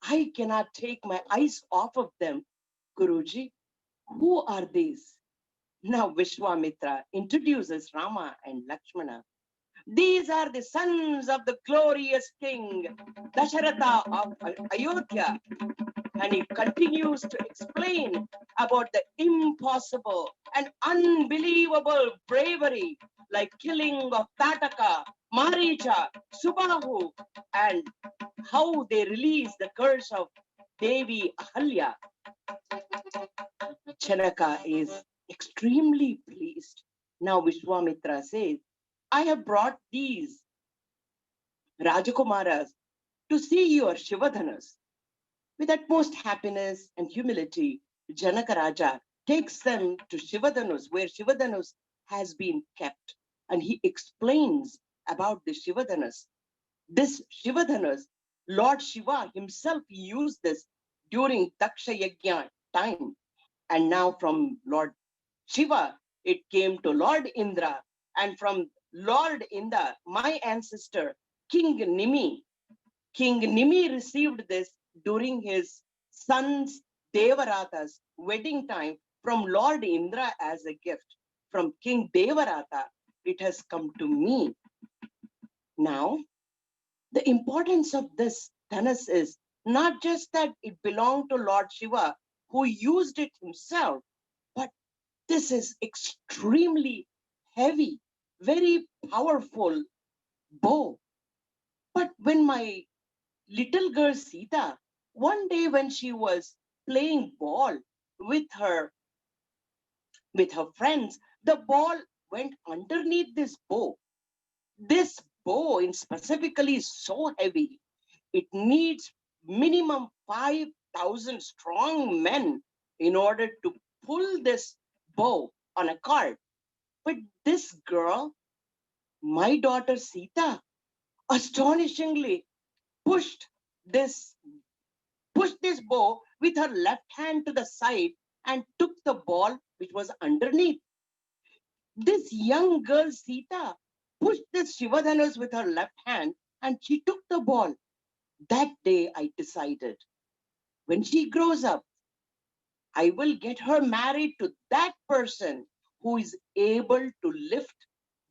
I cannot take my eyes off of them. Guruji, who are these? Now Vishwamitra introduces Rama and Lakshmana. These are the sons of the glorious king, Dasharatha of Ayodhya. And he continues to explain about the impossible and unbelievable bravery, like killing of Tataka, Maricha, Subahu, and how they release the curse of Devi Ahalya. Janaka is extremely pleased. Now Vishwamitra says, I have brought these Rajakumaras to see your Shivadhanas. With utmost happiness and humility, Janaka Raja takes them to Shivadhanus, where Shivadhanus has been kept. And he explains about the Shivadhanus. This Shivadhanus, Lord Shiva himself used this during Daksha Yajna time. And now from Lord Shiva, it came to Lord Indra. And from Lord Indra, my ancestor, King Nimi received this during his son's Devarata's wedding time from Lord Indra as a gift. From King Devarata, it has come to me. Now, the importance of this Dhanas is not just that it belonged to Lord Shiva, who used it himself, but this is extremely heavy, very powerful bow. But when my little girl Sita, one day when she was playing ball with her friends, the ball went underneath this bow. This bow in specifically is so heavy. It needs minimum 5,000 strong men in order to pull this bow on a cart. But this girl, my daughter Sita, astonishingly pushed this bow with her left hand to the side and took the ball which was underneath. This young girl Sita pushed this Shivadhanus with her left hand and she took the ball. That day I decided, when she grows up, I will get her married to that person who is able to lift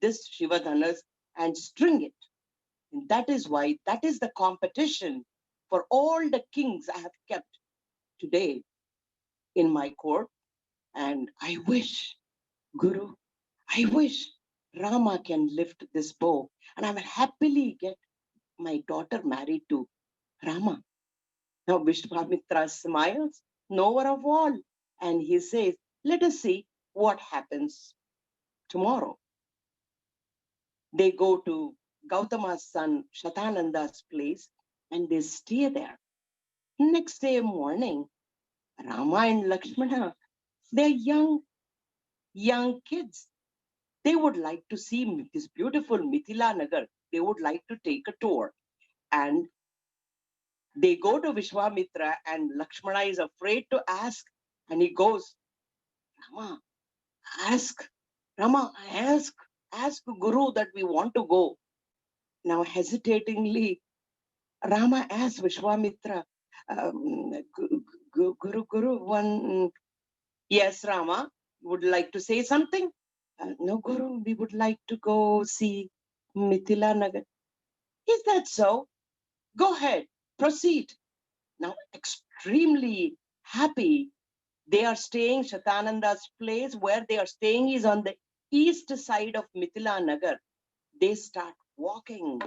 this Shivadhanus and string it. And that is why, that is the competition for all the kings I have kept today in my court. And I wish, Guru, I wish Rama can lift this bow and I will happily get my daughter married to Rama. Now Vishwamitra smiles, knower of all, and he says, let us see what happens tomorrow. They go to Gautama's son Shatananda's place and they stay there. Next day morning, Rama and Lakshmana, they're young kids. They would like to see this beautiful Mithila Nagar. They would like to take a tour. And They go to Vishwamitra and Lakshmana is afraid to ask. And he goes, Rama, ask. Rama, ask Guru that we want to go. Now hesitatingly, Rama asked Vishwamitra, Guru, yes, Rama, would like to say something? No, Guru, we would like to go see Mithila Nagar. Is that so? Go ahead, proceed. Now, extremely happy, they are staying. Shatananda's place where they are staying is on the east side of Mithila Nagar. They start walking.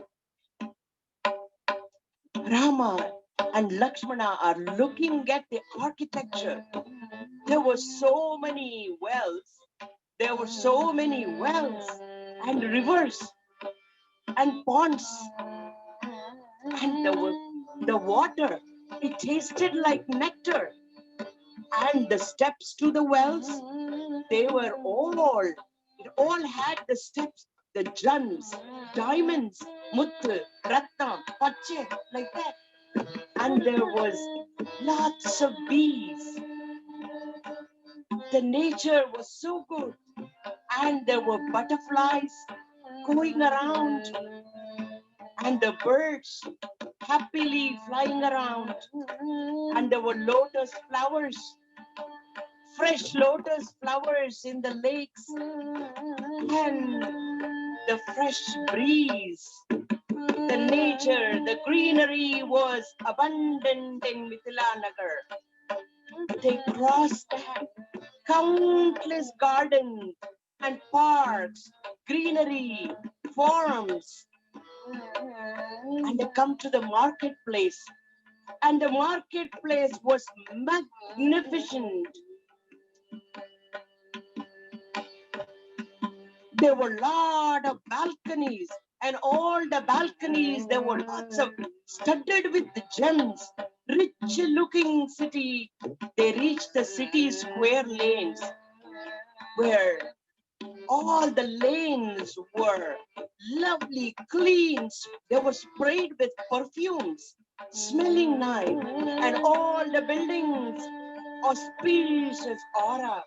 Rama and Lakshmana are looking at the architecture. There were so many wells. There were so many wells and rivers and ponds. And the water, it tasted like nectar. And the steps to the wells, they were it all had the steps, the gems, diamonds, muttu, ratna, pache, like that. And there was lots of bees. The nature was so good. And there were butterflies going around. And the birds happily flying around. And there were lotus flowers, fresh lotus flowers in the lakes. And the fresh breeze, the nature, the greenery was abundant in Mithila Nagar. They crossed countless gardens and parks, greenery, forums, and they come to the marketplace. And the marketplace was magnificent. There were a lot of balconies, and all the balconies, there were lots of studded with the gems, rich looking city. They reached the city square lanes, where all the lanes were lovely, clean. They were sprayed with perfumes, smelling nice, and all the buildings, auspicious aura.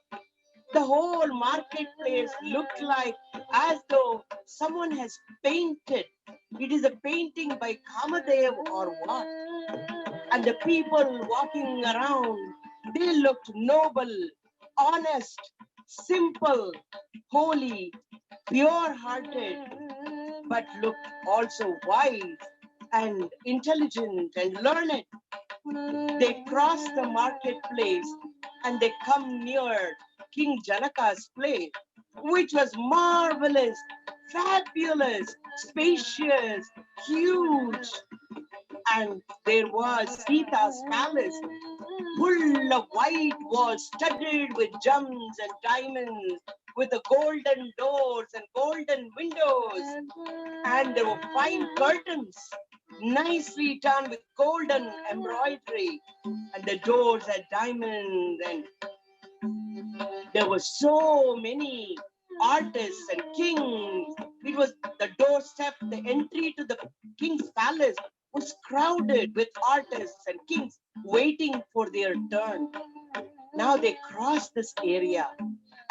The whole marketplace looked like as though someone has painted. It is a painting by Kamadev or what? And the people walking around, they looked noble, honest, simple, holy, pure-hearted, but looked also wise and intelligent and learned. They cross the marketplace and they come near King Janaka's place, which was marvelous, fabulous, spacious, huge. And there was Sita's palace, full of white walls, studded with gems and diamonds, with the golden doors and golden windows. And there were fine curtains, nicely done with golden embroidery, and the doors had diamonds, and there were so many artists and kings. It was the doorstep, the entry to the king's palace was crowded with artists and kings waiting for their turn. Now they cross this area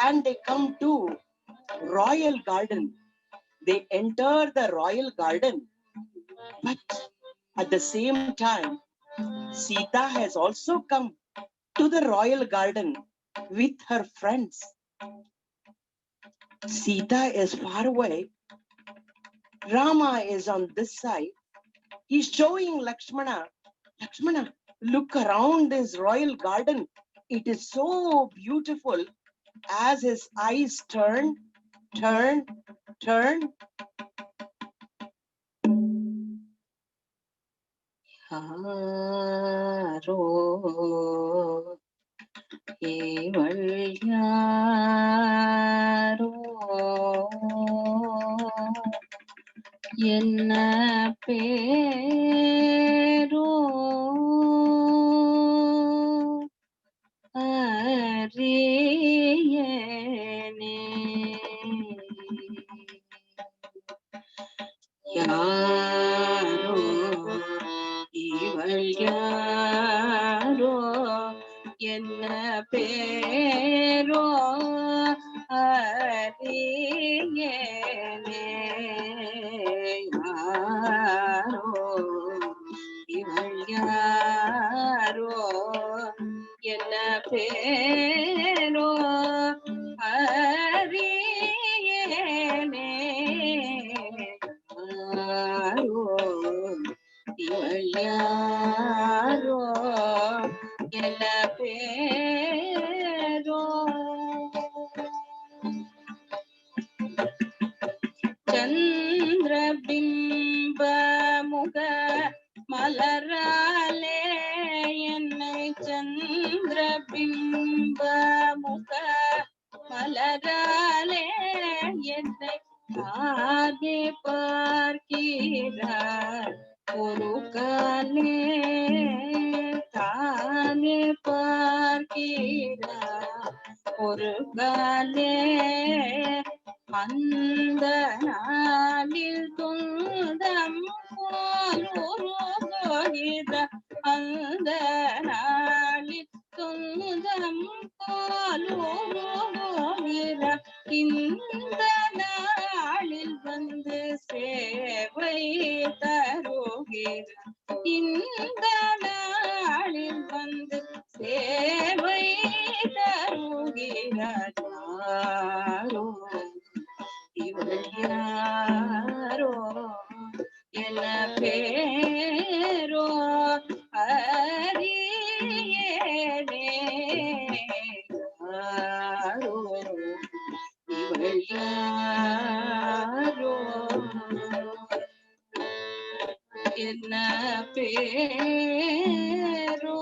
and they come to royal garden. They enter the royal garden, but at the same time, Sita has also come to the royal garden with her friends. Sita is far away. Rama is on this side. He's showing Lakshmana, Lakshmana, look around this royal garden. It is so beautiful. As his eyes turn. Yaro, eval yaro, enna pero ariyene. Yaro, ival பேரோ அறியேனே யாரோ இவள் யாரோ என்ன பேரோ அறியேனே யாரோ இவள் யாரோ என்ன பேரோ சந்திரபிம்ப முக மலராலே என்னை சந்திரபிம்ப முக மலராலே என்னை ஆகே பார்க்கிறார் ஒரு காலே தானே பார்க்கிறார் ஒரு காலே அந்த நாளில் துன்பம் போல் உருகுகிற அந்த நாளில் துன்பம் போல் உருகுகிற இந்த நாளில் வந்து சேவை தருகிற இந்த நாளில் வந்து சேவை தருகிறார் யாரோ இவள் யாரோ என்ன பேரோ அறியேனே யாரோ இவள் யாரோ என்ன பேரோ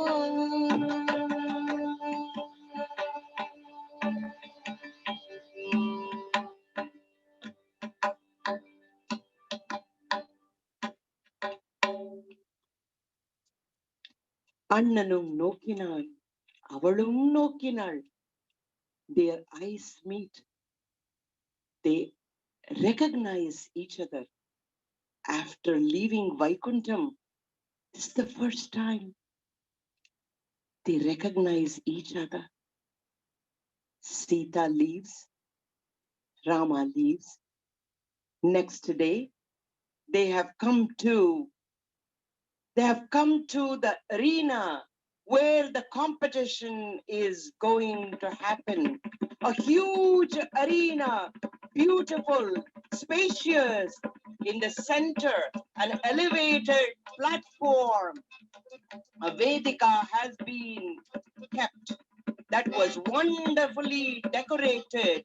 அண்ணனும் நோக்கினாள், அவளும் நோக்கினாள். Their eyes meet. They recognize each other. After leaving Vaikuntham, this is the first time they recognize each other. Sita leaves, Rama leaves. Next day, they have come to the arena where the competition is going to happen. A huge arena, beautiful, spacious. In the center, an elevated platform. A Vedika has been kept that was wonderfully decorated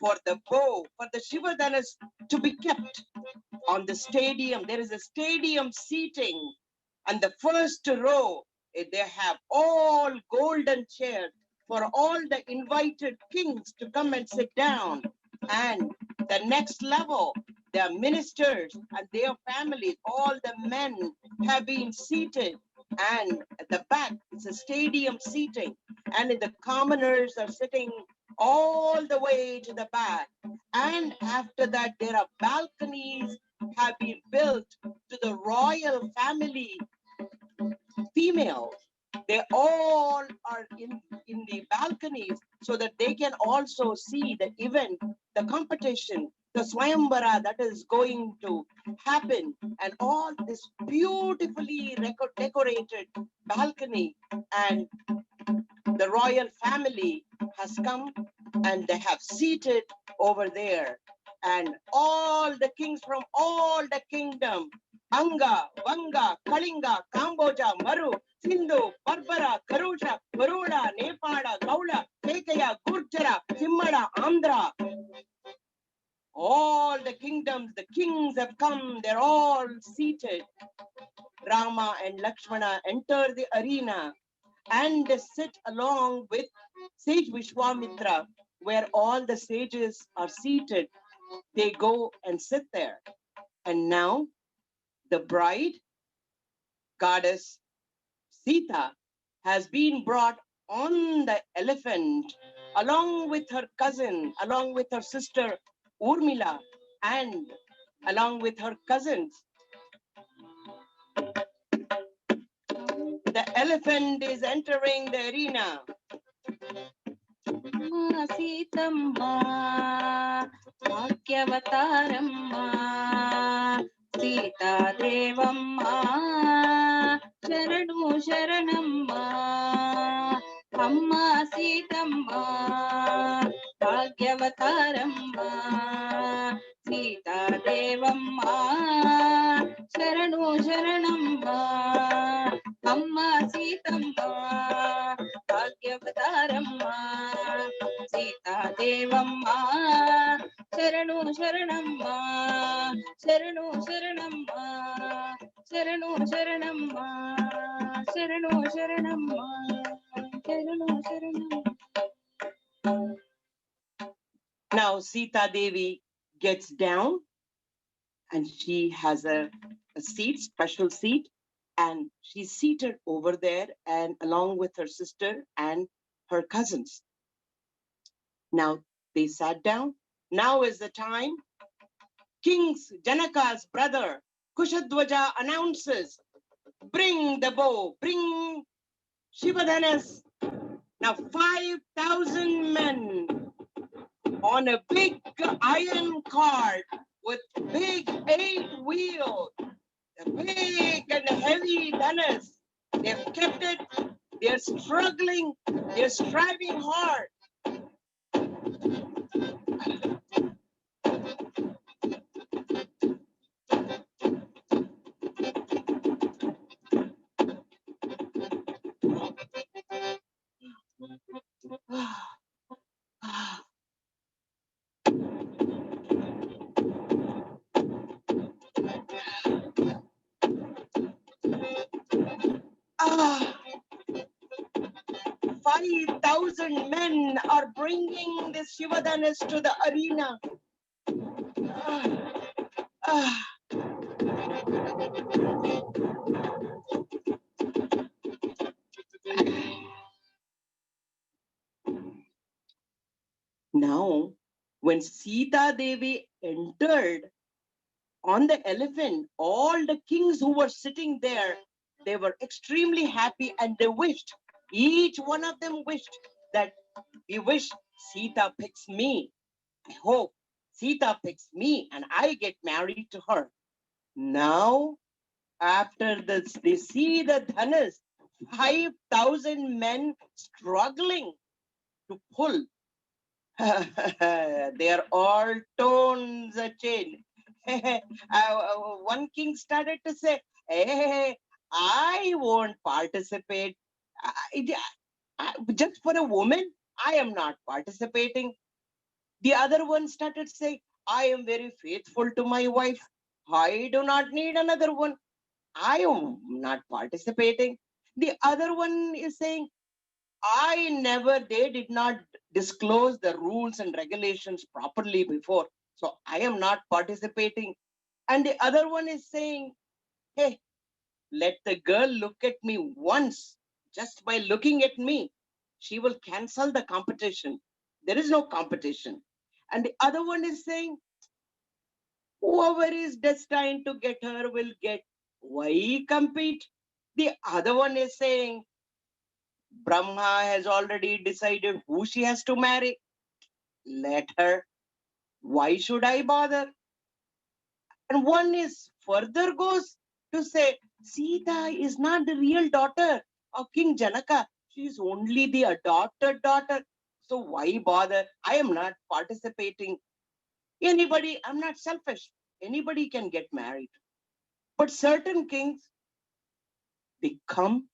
for the bow, for the Shivadanas to be kept on the stadium. There is a stadium seating, and the first row, they have all golden chairs for all the invited kings to come and sit down. And the next level, their ministers and their families, all the men have been seated. And at the back, it's a stadium seating. And the commoners are sitting all the way to the back. And after that, there are balconies have been built to the royal family females. They all are in the balconies so that they can also see the event, the competition, the Swayamvara that is going to happen, and all this beautifully decorated balcony. And the royal family has come and they have seated over there. And all the kings from all the kingdom, Anga, Vanga, Kalinga, Kamboja, Maru, Sindhu, Barbara, Karusha, Baroda, Nepada, Gaula, Kekaya, Gurjara, Simmada, Andhra. All the kingdoms, the kings have come, they're all seated. Rama and Lakshmana enter the arena and they sit along with Sage Vishwamitra, where all the sages are seated. They go and sit there. And now the bride, goddess Sita, has been brought on the elephant along with her cousin, along with her sister Urmila, and along with her cousins. The elephant is entering the arena. సీతమ్మా భాగ్యవతారమ్మా సీతాదేవమ్మా శరణు శరణమ్మా అమ్మ సీతమ్మా భాగ్యవతారమ్మా సీతాదేవమ్మా శరణు శరణమ్మా అమ్మ సీతమ్మా భాగ్యవతారమ్మా సీతాదేవమ్మా శరణు శరణమ్మా శరణు శరణమ్మా శరణు శరణమ్మా శరణు శరణమ్మా శరణు శరణమ్మా. Now Sita Devi gets down and she has a seat, special seat, and she's seated over there and along with her sister and her cousins. Now they sat down. Now is the time. King Janaka's brother Kushadwaja announces, bring the bow, bring Shivadhanas. Now 5,000 men on a big iron cart with big 8 wheels, a big and heavy dhanas. They've kept it. They're struggling. They're striving hard. Ah, 5,000 men are bringing the Shivadhanas to the arena. Now, when Sita Devi entered on the elephant, all the kings who were sitting there, they were extremely happy and they wished, each one of them wished that we wish Sita picks me. I hope Sita picks me and I get married to her. Now, after this, they see the dhanas, 5,000 men struggling to pull. They are all tones changed. One king started to say, hey, I won't participate. Just for a woman, I am not participating. The other one started saying, I am very faithful to my wife. I do not need another one. I am not participating. The other one is saying, they did not disclose the rules and regulations properly before, so I am not participating. And the other one is saying, hey, let the girl look at me once. Just by looking at me, she will cancel the competition. There is no competition. And the other one is saying, whoever is destined to get her will get. Why compete? The other one is saying, Brahma has already decided who she has to marry. Let her. Why should I bother? And one is further goes to say, Sita is not the real daughter of King Janaka. She is only the adopted daughter. So why bother? I am not participating. Anybody, I'm not selfish. Anybody can get married. But certain kings, they come,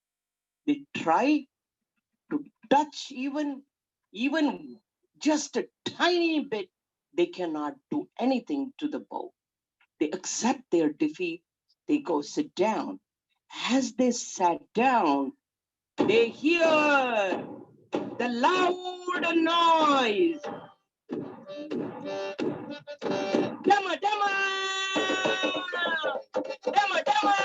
they try to touch even just a tiny bit. They cannot do anything to the bow. They accept their defeat. They go sit down. As they sat down, they hear the loud noise. Dama, dama! Dama, dama!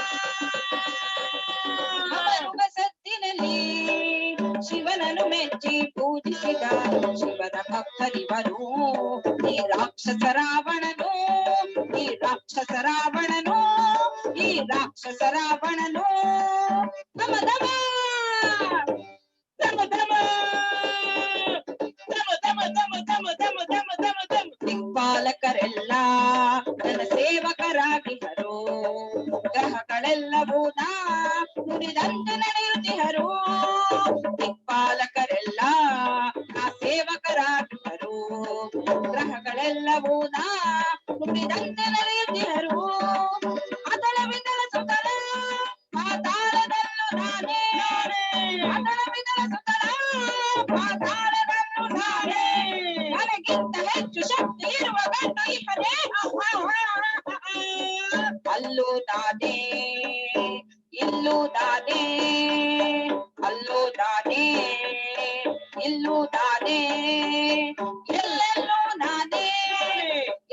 ಅವರುಗ ಸತ್ತಿನಲ್ಲಿ ಶಿವನನ್ನು ಮೆಚ್ಚಿ ಪೂಜಿಸಿದ ಶಿವನ ಭಕ್ತರಿವರು. ಈ ರಾಕ್ಷಸ ರಾವಣನು, ಈ ರಾಕ್ಷಸ ರಾವಣನು, ಈ ರಾಕ್ಷಸ ರಾವಣನು. ದಮ ದಮ ದಮ ದಮ ದಮ ದಮ ದಿಕ್ಪಾಲಕರೆಲ್ಲ ನನ್ನ ಸೇವಕರಾಗಿಹರು ಗ್ರಹಗಳೆಲ್ಲವೂ ನಾ ನುಡಿದಂತೆ ನಡೆಯುತ್ತಿಹರು ದಿಕ್ಪಾಲಕರೆಲ್ಲ ನಾ ಸೇವಕರಾಗಿಹರು ಗ್ರಹಗಳೆಲ್ಲವೂ ನಾ ನುಡಿದಂತೆ ನಡೆಯುತ್ತಿಹರು ಅದಳ ಬಿದಳ ಸುತಲ ಪಾತಾಳದಲ್ಲೂ ನಾನೇ ಅದಳ ಬಿದಳ ಸುತಲ ಪಾತಾಳದಲ್ಲೂ ನಾನೇ ನನಗಿಂತ ಹೆಚ್ಚು ಶಕ್ತಿ ಇರುವ ಗಂಡು ಇಹನೇ ಅಲ್ಲೂ ನಾನೇ ಇಲ್ಲೂ ನಾನೇ ಅಲ್ಲೂ ನಾನೇ ಇಲ್ಲೂ ನಾನೇ ಎಲ್ಲೆಲ್ಲೂ ನಾನೇ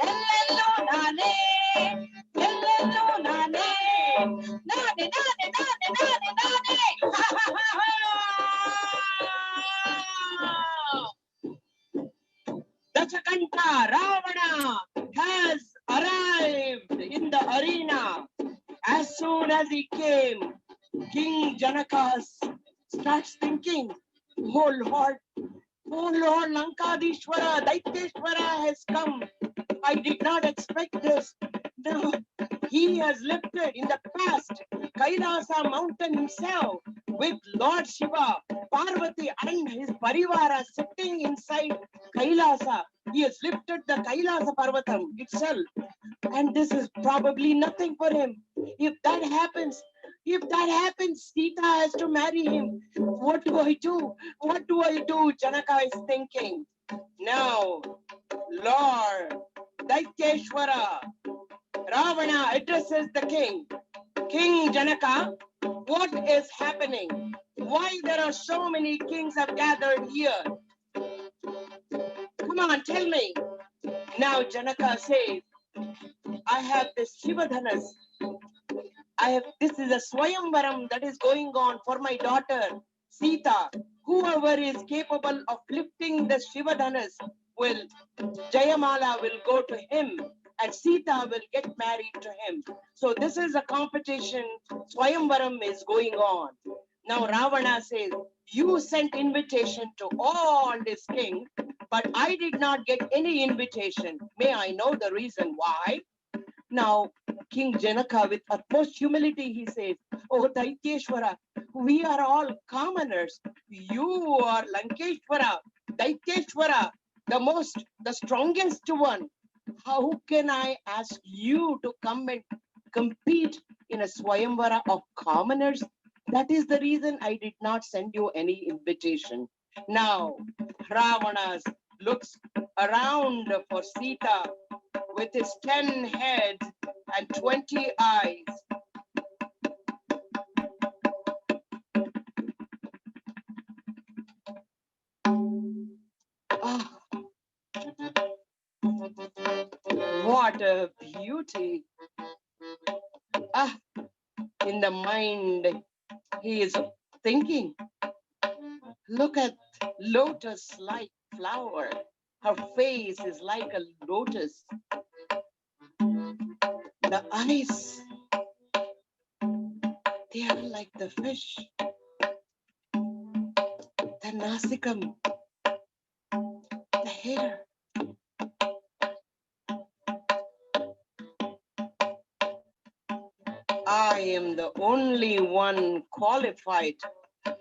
ಎಲ್ಲೆಲ್ಲೂ ನಾನೇ ಎಲ್ಲೆಲ್ಲೂ ನಾನೇ ನಾನೇ ನಾನೇ ನಾನೇ ನಾನೇ ನಾನೇ Dachakanta Ravana has arrived in the arena. As soon as he came, King Janaka starts thinking, oh Lord, Lankadishwara, Daityeshwara has come. I did not expect this. No, he has lifted in the past Kailasa mountain himself with Lord Shiva, Parvati and his Parivara sitting inside Kailasa. He has lifted the Kailasa Parvatam itself. And this is probably nothing for him. If that happens, Sita has to marry him. What do I do? What do I do? Janaka is thinking. Now, Lord Daityeshwara, Ravana addresses the king. King Janaka, what is happening? Why there are so many kings have gathered here? Come on, tell me. Now Janaka says, I have this Shivadhanas. This is a Swayamvaram that is going on for my daughter, Sita. Whoever is capable of lifting the Shivadhanas Jayamala will go to him and Sita will get married to him. So this is a competition. Swayamvaram is going on. Now Ravana says, you sent invitation to all this king, but I did not get any invitation. May I know the reason why? Now King Janaka, with utmost humility, he says, oh Daityeshwara, we are all commoners. You are Lankeshwara, Daityeshwara, the strongest one. How can I ask you to come and compete in a Swayamvara of commoners? That is the reason I did not send you any invitation. Now, Ravana looks around for Sita with his 10 heads and 20 eyes. Ah, what a beauty. Ah, in the mind, he is thinking, look at lotus-like flower. Her face is like a lotus. The eyes, they are like the fish. The nasikam, the hair. I am the only one qualified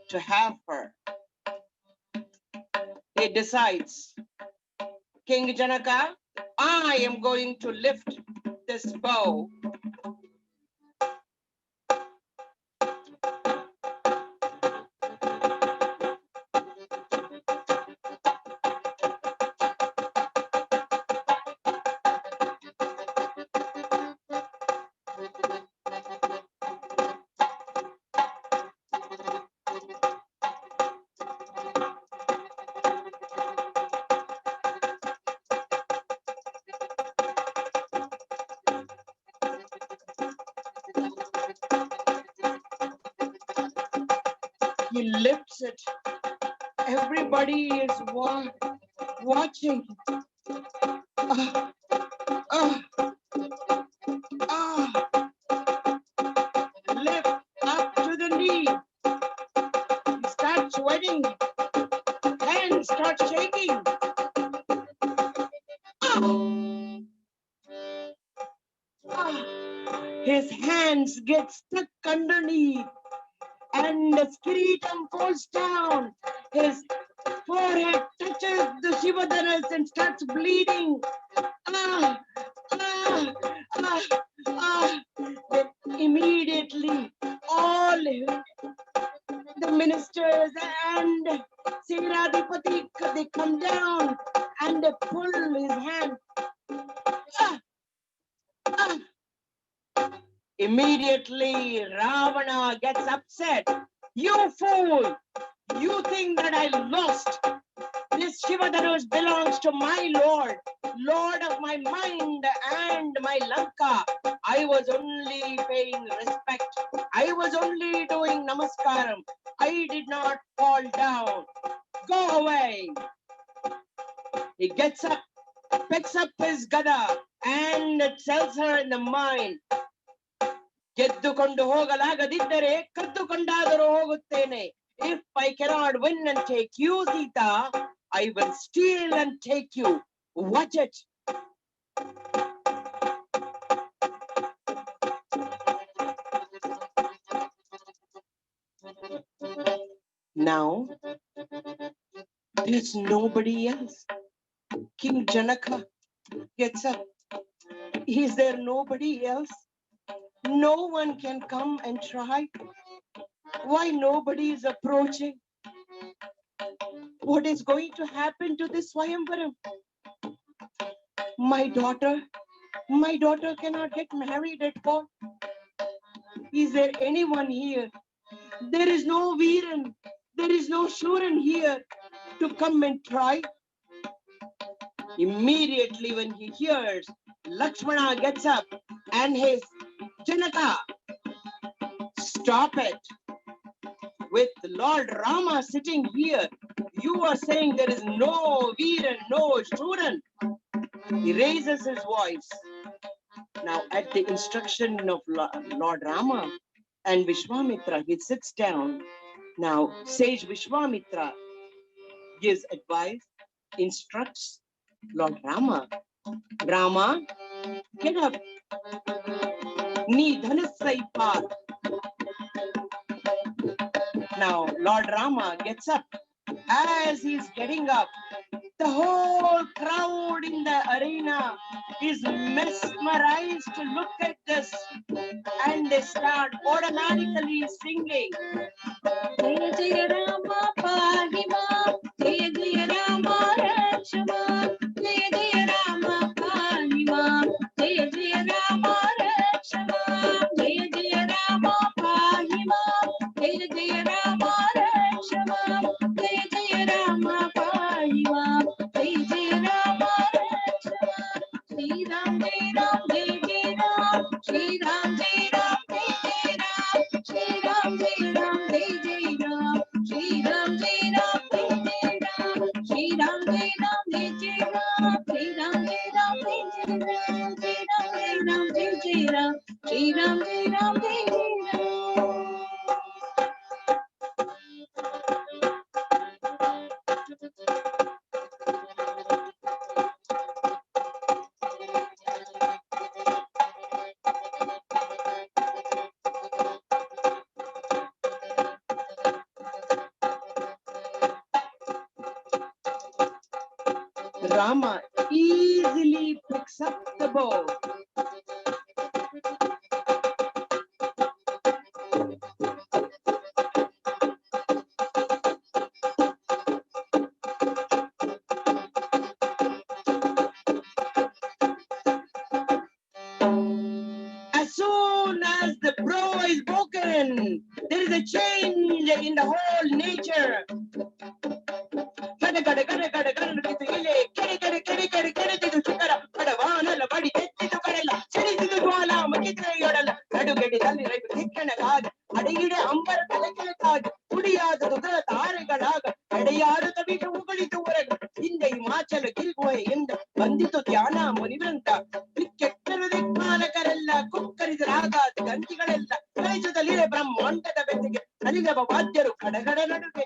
to have her. He decides, King Janaka, I am going to lift this bow. He lifts it. Everybody is watching. Lift up to the knee. He starts sweating. Hands start shaking. His hands get stuck underneath and the skeleton falls down. His forehead touches the Shivadhanas and starts bleeding. Then immediately all the ministers and Siradipati, they come down and they pull his hand. Immediately Ravana gets upset. You fool! You think that I lost? This Shivadhanush belongs to my Lord, Lord of my mind and my Lanka. I was only paying respect. I was only doing namaskaram. I did not fall down. Go away. He gets up, picks up his gada and tells her in the mind, ಗೆದ್ದುಕೊಂಡು ಹೋಗಲಾಗದಿದ್ದರೆ ಕದ್ದುಕೊಂಡಾದರೂ ಹೋಗುತ್ತೇನೆ. If I cannot win and take you, Sita, I will steal and take you. Watch it. Now, there's nobody else. King Janaka gets up. Is there nobody else? No one can come and try. Why nobody is approaching? What is going to happen to this Swayamvaram? My daughter cannot get married at all. Is there anyone here? There is no Veeran, there is no Shuran here to come and try. Immediately when he hears, Lakshmana gets up and his Janaka, stop it. With Lord Rama sitting here, you are saying there is no Veeran, no Shuran. He raises his voice. Now at the instruction of Lord Rama and Vishwamitra, he sits down. Now sage Vishwamitra gives advice, instructs Lord Rama. Rama, get up. Nee dhanasai par. Now Lord Rama gets up. As he's getting up, the whole crowd in the arena is mesmerized to look at this, and they start automatically singing. Jaya Jaya Rama Pahima, Jaya Jaya Rama Rakshama, Jaya Jaya Rama Pahima, Jaya Jaya Rama Rakshama, Jaya Jaya Rama Pahima, Jaya Jaya Rama Rakshama, Jaya Jaya Rama Pahima, Jaya Jaya Rama Rakshama, Shri Ram Jai Ram Jai Jai Ram, Shri Ram Jai Ram Jai Jai Ram, Shri Ram Jai Ram Jai Jai Ram, Shri Ram Jai Ram Jai Jai Ram, Shri Ram Jai Ram Jai Jai Ram, Shri Ram Jai Ram Jai Jai Ram, Shri Ram Jai Ram Jai Jai Ram, Shri Ram Jai Ram Jai Jai Ram. Rama easily picks up the bow. As soon as the bow is broken, there is a change in the whole nature. ಹಿಂದೆ ಹಿಮಾಚಲ ಗಿರಿಗುಹೆಯಿಂದ ಬಂದಿತು ಧ್ಯಾನ ಮುನಿವೃಂದ. ಕೆಟ್ಟರು ದಿಕ್ಪಾಲಕರೆಲ್ಲ ಕುಕ್ಕರಿದರಾಗ ಗಂತಿಗಳೆಲ್ಲ ಕಲಿಸುತ್ತಲಿರೆ ಬ್ರಹ್ಮಾಂಡದ ಬೆನ್ನಿಗೆ ಕಲಿಗವ ವಾದ್ಯರು ಕಡಗಡ ನಡುವೆ.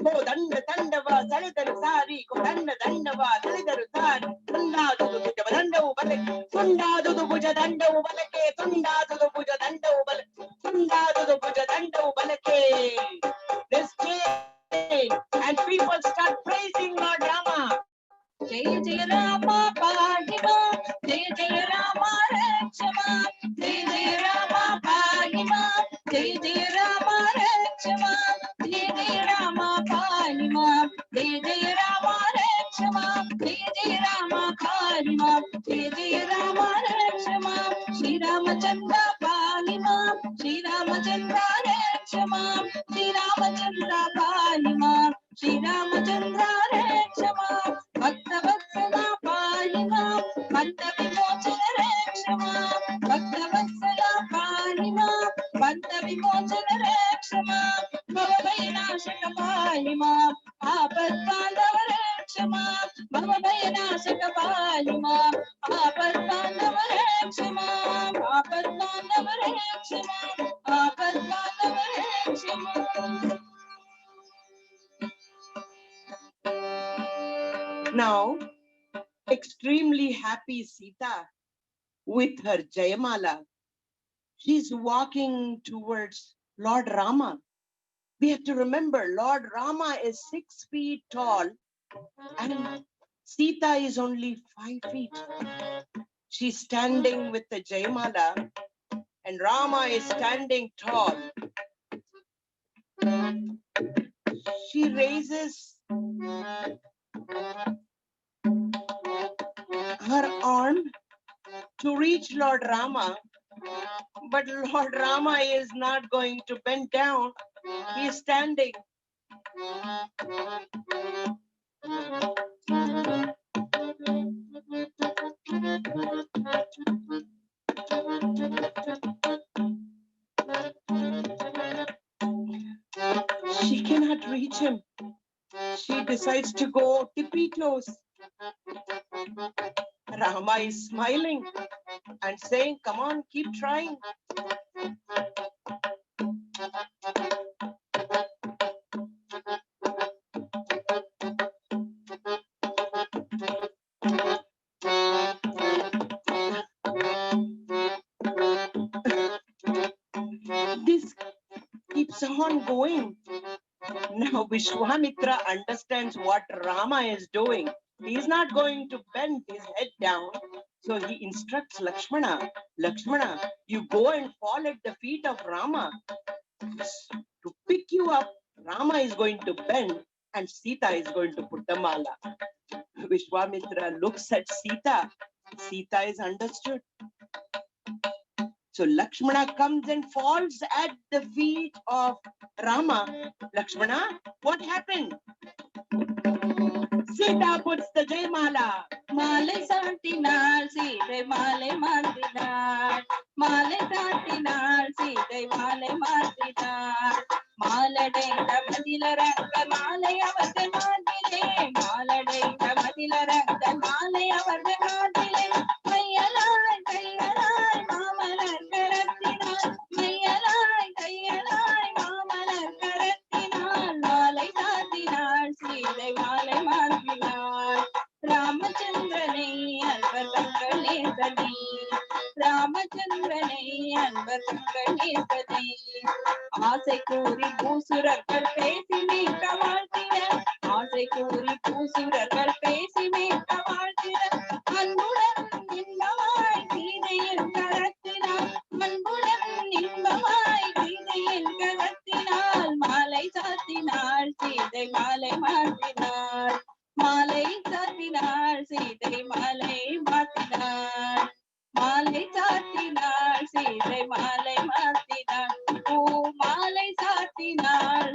Danda Dandava, Salitaru Sari, Kodanda Dandava, Salitaru Sari, Sunda to the Danda Ubale, Sunda to the Buja Danda Ubalake, Sunda to the Buja Danda Ubale, Sunda to the Buja Danda Ubalake. This change, and people start praising Lord Rama. Jaya Jaya Rama Pahima, Jaya Jaya Rama Rakshama, Jaya Jaya Rama Pahima, Jaya Jaya Rama Rakshama, Jaya Jaya Rama Pahima, Jaya Jaya Rama Rakshama, Jaya Jaya Rama Pahima, Jaya Jaya Rama Rakshama, Shri Ramachandra Pahima, Shri Ramachandra Rakshama, Shri Ramachandra Pahima, Shri Ramachandra Rakshama, Bhakta Vatsala Pahima, Bhakta Vimochana Rakshama, Bhakta Vatsala Pahima, Bhakta Vimochana Rakshama, Bhavayanashaka Pahima, Aapat Bandhava Rakshama, Bhavayanashaka Pahima, Aapat Bandhava Rakshama, Aapat Bandhava Rakshama, Aapat Bandhava Rakshama. Now, extremely happy Sita with her Jayamala. She's walking towards Lord Rama. We have to remember Lord Rama is 6 feet tall and Sita is only 5 feet. She's standing with the Jayamala and Rama is standing tall. She raises her arm to reach Lord Rama, but Lord Rama is not going to bend down. He is standing. She cannot reach him. She decides to go tippy toes. Rama is smiling and saying, come on, keep trying. This keeps on going. Now Vishwamitra understands what Rama is doing. He is not going to bend his head down. So he instructs Lakshmana, Lakshmana, you go and fall at the feet of Rama. To pick you up, Rama is going to bend and Sita is going to put the mala. Vishwamitra looks at Sita. Sita is understood. So Lakshmana comes and falls at the feet of Rama. Lakshmana, what happened? Sita puts the Jaymala. Male Santinal, Sita Male Martinal. Male Santinal, Sita Male Martinal. Male Denda Madila Ranga, Male Avate Madile. Male Denda Madila Ranga, Male Avate Madile. Mayalai, Kayalai, Mamala Karatina. Mayalai, Kayalai, Mamala Karatina. Male Santinal, Sita Male Martinal. Ramachandrane Alvatangalne Sadi. Ramachandrane Alvatangalne Sadi. Aasai koori பூசுரர்கள் பேசி மீட்ட வாழ்த்தினர். ஆசை கூறி பூசுரர்கள் பேசி மீட்ட வாழ்த்தினர். அன்புடன் இன்பமாய் சீதையின் கரத்தினார். அன்புடன் இன்பமாய் சீதையின் கரத்தினால் மாலை சாத்தினாள் சீதை மாலை மாற்றினாள். மாலை சாத்தினாள் சீதை மாலை மாற்றினாள். மாலை சாத்தினாள் சீதை மாலை மாற்றினாள். பூ மாலை சாத்தினாள்.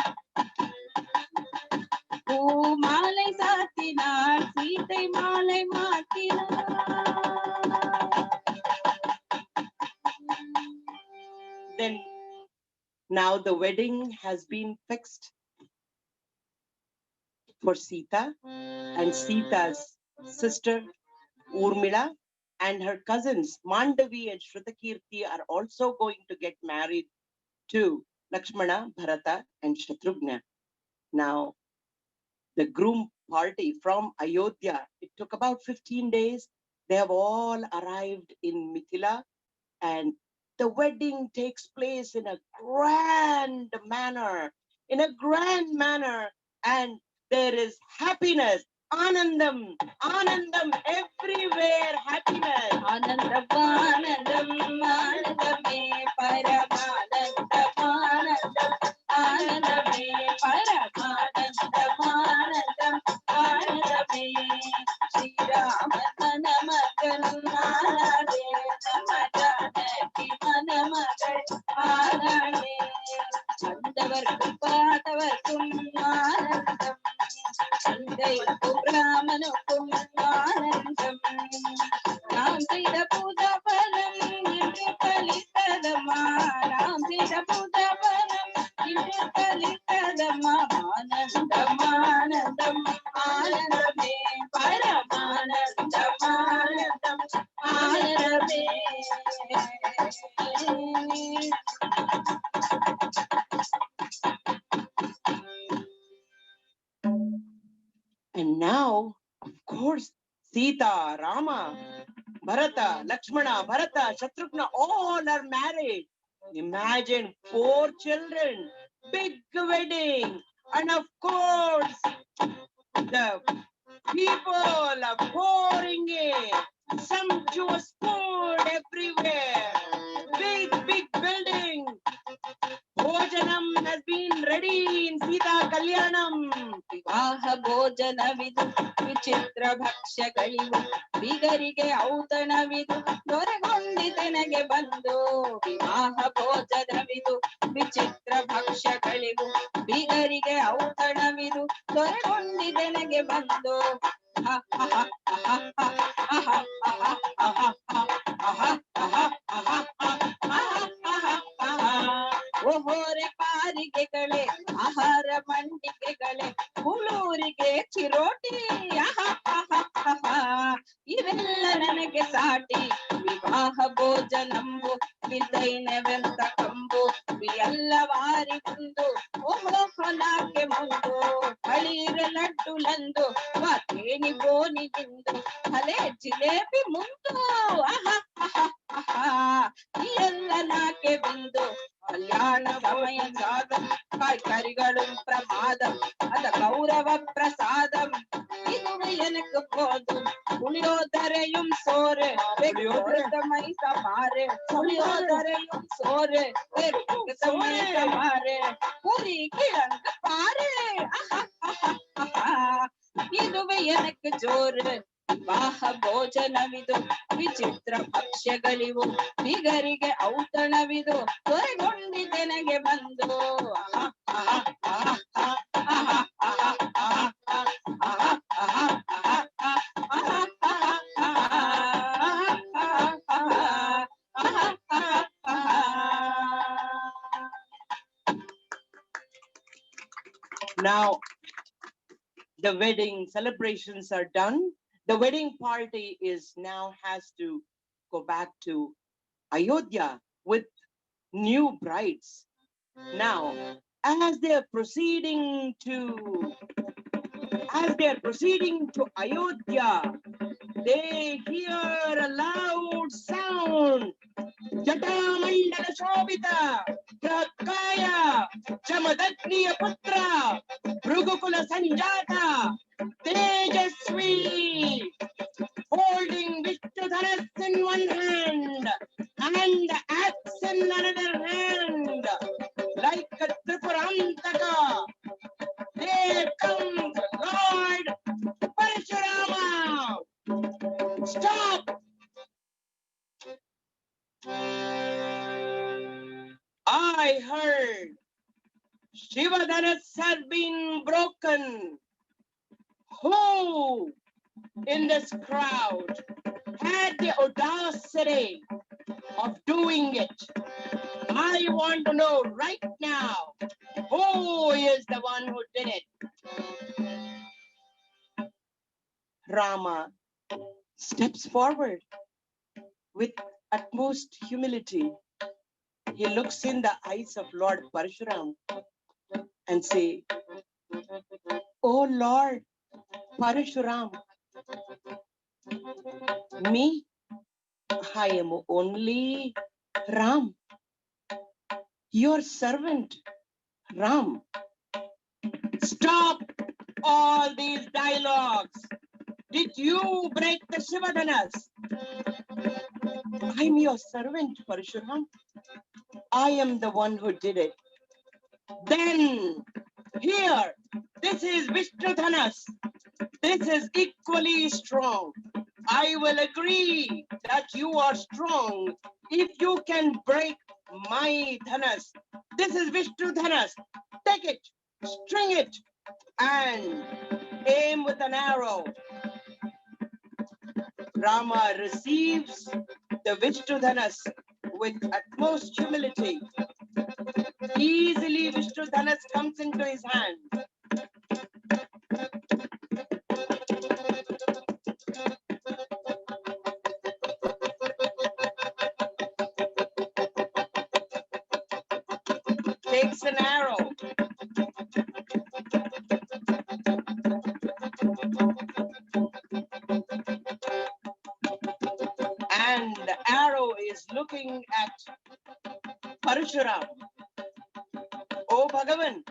பூ மாலை சாத்தினாள் சீதை மாலை மாற்றினாள். Then now the wedding has been fixed for Sita, and Sita's sister Urmila and her cousins Mandavi and Shrutakirti are also going to get married to Lakshmana, Bharata and Shatrughna. Now the groom party from Ayodhya. It took about 15 days. They have all arrived in Mithila, and the wedding takes place in a grand manner, and there is happiness, anandam, anandam, everywhere happiness. Anandam, anandam, anandame, paramanandam, anandam, anandame, paramanandam, anandam, anandame. Shri Rama Manamagal, Anade, Namajanaki Manamagal, Anade. Chandavarkum Padavarkum Anandam, Chandaikum Brahmanukum Anandam. Ram Sita Puja Palam, Indra Palitadama, Ram Sita Puja Palam, Indra Palitadama, Anandam, Anandam, Anandame, Paramanandam, Anandam, Anandame. And now, of course, Sita, Rama, Bharata, Lakshmana, Bharata, Shatrughna, all are married. Imagine 4 children, big wedding, and of course, the people are pouring in, sumptuous food everywhere, big building. Bhojanam has been ready in Sita Kalyanam. Vivaha Bhojanavidu, Vichitra Bhakshagalivu, Bigarige Autanavidu, Doregonditenage Bandu. Vivaha Bhojanavidu, Vichitra Bhakshagalivu, Bigarige Autanavidu, Doregonditenage Bandu. Ha ha ha ha ha ha ha ha ha ha ha. ಓಹೋರೆ ಪಾರಿಗೆಗಳೇ ಆಹಾರ ಮಂಡಿಗೆಗಳೇ ಹುಳೂರಿಗೆ ಚಿರೋಟಿ ಇವೆಲ್ಲ ನನಗೆ ಸಾಟಿ ವಿವಾಹ ಭೋಜನಂಬು ಬಿದ್ದೈನವೆಂತ ಕಂಬು ಎಲ್ಲ ವಾರಿ ಬಂದು ಓಹೋಹನಾಕೆ ಮುಂದು ಹಳೀರ ಲಡ್ಡುಲಂದು ವಾತೇನಿ ಬೋನಿಗಿಂದು ಹಲೆ ಜಿಲೇಬಿ ಮುಂದು ಈ ಎಲ್ಲ ನಾಕೆ ಬಿಂದು ಕಲ್ಯಾಣ ಸಮಯ ಜಾತಂ ಕಾಯ್ಕರಿಗಳು ಪ್ರಮಾದಂ ಅದ ಗೌರವ ಪ್ರಸಾದಂ இதுவே எனக்கு போதும் புளியோதரையும் சோறு மை சமாறு புளியோதரையும் சோறு சமாறு புரி கிழங்கு பாரு இதுவே எனக்கு ஜோறு ವಿವಾಹ ಭೋಜನವಿದು ವಿಚಿತ್ರ ಭಕ್ಷ್ಯಗಳಿವು ಬಿಗರಿಗೆ ಔತಣವಿದು ದೊರೆಗೊಂಡಿದೆನಗೆ ಬಂದು Now, the wedding celebrations are done. The wedding party has to go back to Ayodhya with new brides. Now, as they are proceeding to Ayodhya, they hear a loud sound. Jatamandala Shobita, Prakaya, Jamadagniya Putra, Bhrugukula Sanjata, Tejasvi, holding Vishnudhanas in one hand and the axe in another hand, like a Tripurantaka. There comes Lord Parashurama. Stop! I heard Shivadhanas has been broken. Who in this crowd had the audacity of doing it? I want to know right now, who is the one who did it? Rama steps forward with utmost humility. He looks in the eyes of Lord Parshuram and say, Oh Lord, Parashuram, me, I am only Ram, your servant, Ram. Stop all these dialogues. Did you break the Shivadhanas? I'm your servant, Parashuram. I am the one who did it. Then, here, this is Vishnudhanas. This is equally strong. I will agree that you are strong if you can break my Dhanas. This is Vishnudhanas. Take it, string it, and aim with an arrow. Rama receives the Vishnudhanas with utmost humility. Easily Vishnudhanas comes into his hand. Takes an arrow. And the arrow is looking at Parashuram. Oh Bhagavan,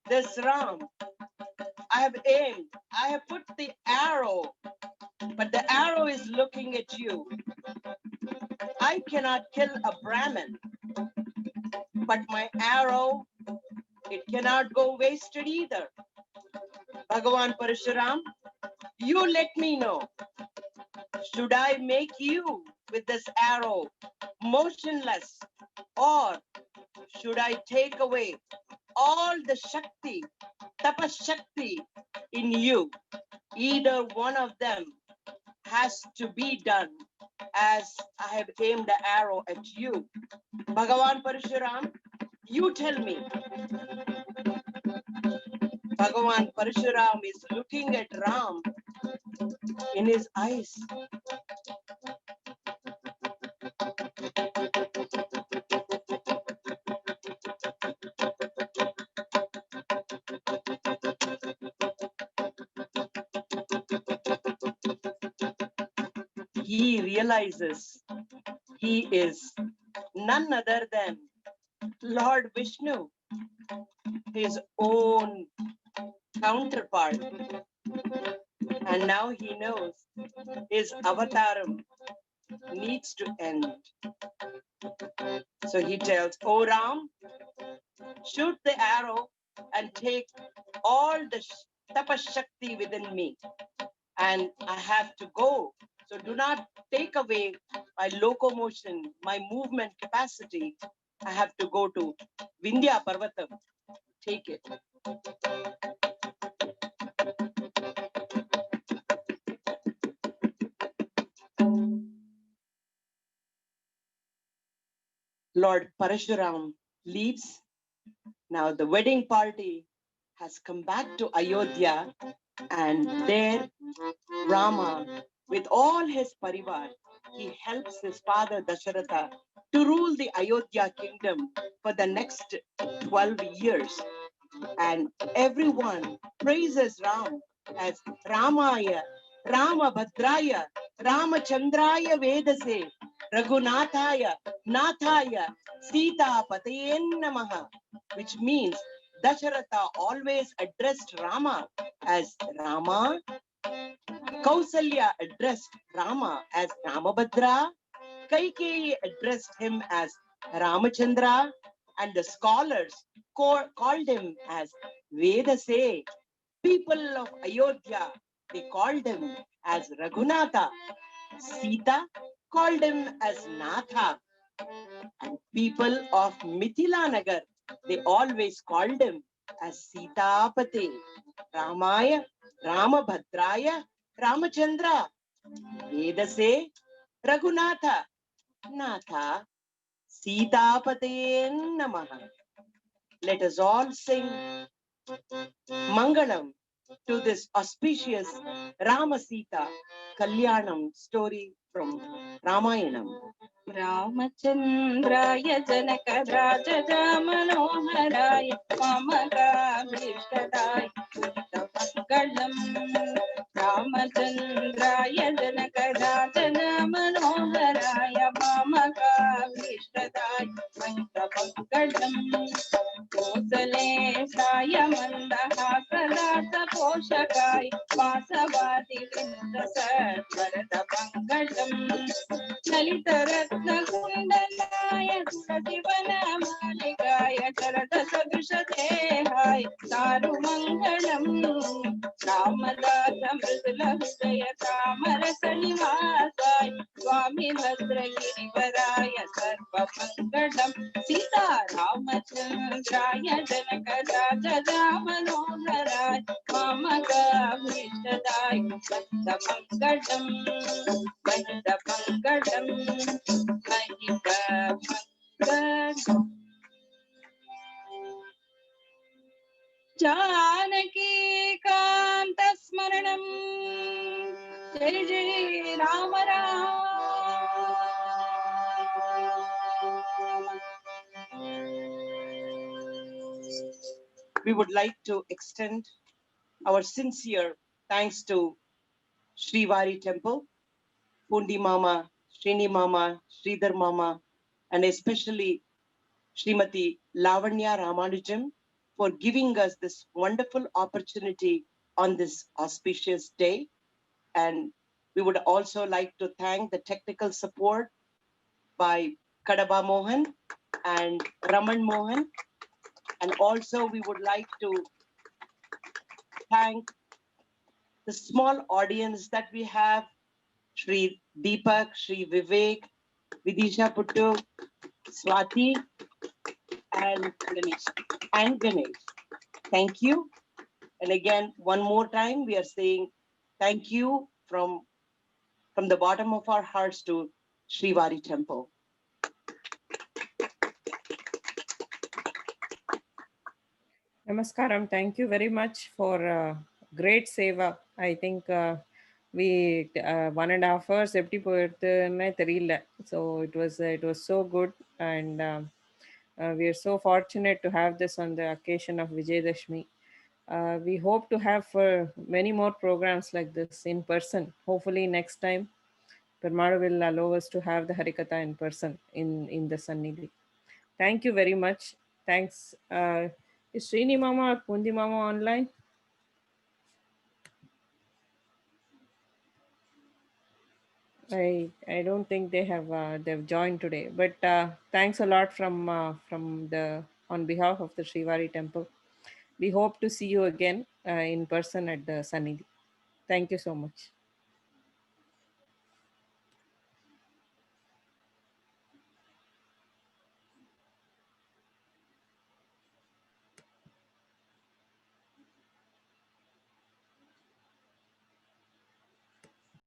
this Ram, I have aimed, I have put the arrow, but the arrow is looking at you. I cannot kill a Brahmin, but my arrow, it cannot go wasted either. Bhagavan Parashuram, you let me know. Should I make you with this arrow motionless, or should I take away all the Shakti, Tapashakti in you? Either one of them has to be done as I have aimed the arrow at you. Bhagavan Parashuram, you tell me. Bhagavan Parashuram is looking at Ram in his eyes. He realizes he is none other than Lord Vishnu, his own counterpart. And now he knows his avataram needs to end. So he tells, "Oh Ram, shoot the arrow and take all the tapashakti within me. And I have to go. So do not take away my locomotion, my movement capacity. I have to go to Vindhya Parvatam. Take it." Lord Parashuram leaves. Now the wedding party has come back to Ayodhya, and there Rama, with all his parivar, he helps his father Dasharatha to rule the Ayodhya kingdom for the next 12 years. And everyone praises Ram as Ramaya, Ramabhadraya, Ramachandraya Vedase, Raghunathaya, Nathaya, Sita Patayen Namaha, which means Dasharatha always addressed Rama as Rama. Kausalya addressed Rama as Ramabhadra. Kaikeyi addressed him as Ramachandra, and the scholars called him as Vedase. People of Ayodhya, they called him as Raghunatha. Sita called him as Natha. And people of Mithila Nagar, they always called him as Sitapate. Ramaya, Ramabhadraya, Ramachandra, Vedase, Raghunatha, Natha, Sitapate Namaha. Let us all sing Mangalam to this auspicious Rama Sita Kalyanam story from Ramayanam. रामचन्द्राय जनकराजजा Manoharrai ममकाभीष्टदाय मङ्गलम् रामचन्द्राय जनकराजना मनोहराय ममकाभीष्टदाय मङ्गलम् कोसलेशाय मन्दहासदासपोषकाय वासवादिवृन्दसत्वरदमङ्गलम् ललितरत्नकुण्डलाय तुलसीवनमालिकाय शरदसदृशदेहाय चारुमङ्गलम् रामदास मृदुलहृदय तामरसनिवासाय स्वामी भद्रगिरिवराय सर्वमङ्गलम् सीता रामचन्द्राय जनकराजजा मनोहराय ममकाभीष्टदाय वन्दमङ्गलम् वन्दमङ्गलम् महिममङ्गलम् जानकीकान्तस्मरणम् जय जय Ram Ram We would like to extend our sincere thanks to SRIVARI Temple, Pundi Mama, Srini Mama, Sridhar Mama, and especially Srimati Lavanya Ramanujam for giving us this wonderful opportunity on this auspicious day. And we would also like to thank the technical support by Kadaba Mohan and Raman Mohan. And also we would like to thank the small audience that we have, Shri Deepak, Shri Vivek, Vidisha Puttu, Swati, and Ganesh. Thank you. And again, one more time, we are saying thank you from the bottom of our hearts to SRIVARI Temple. Namaskaram. Thank you very much for great seva. I think we 1.5 hours எப்படி போயிடுதுன்னே தெரியல. So it was so good, and we are so fortunate to have this on the occasion of Vijayadashmi. We hope to have many more programs like this in person. Hopefully next time Permadu will allow us to have the Harikatha in person in the Sannidhi. Thank you very much. Thanks. Is Srini Mama or Pundi Mama online? I don't think they've joined today. But thanks a lot from the on behalf of the SRIVARI Temple. We hope to see you again in person at the Sannidhi. Thank you so much.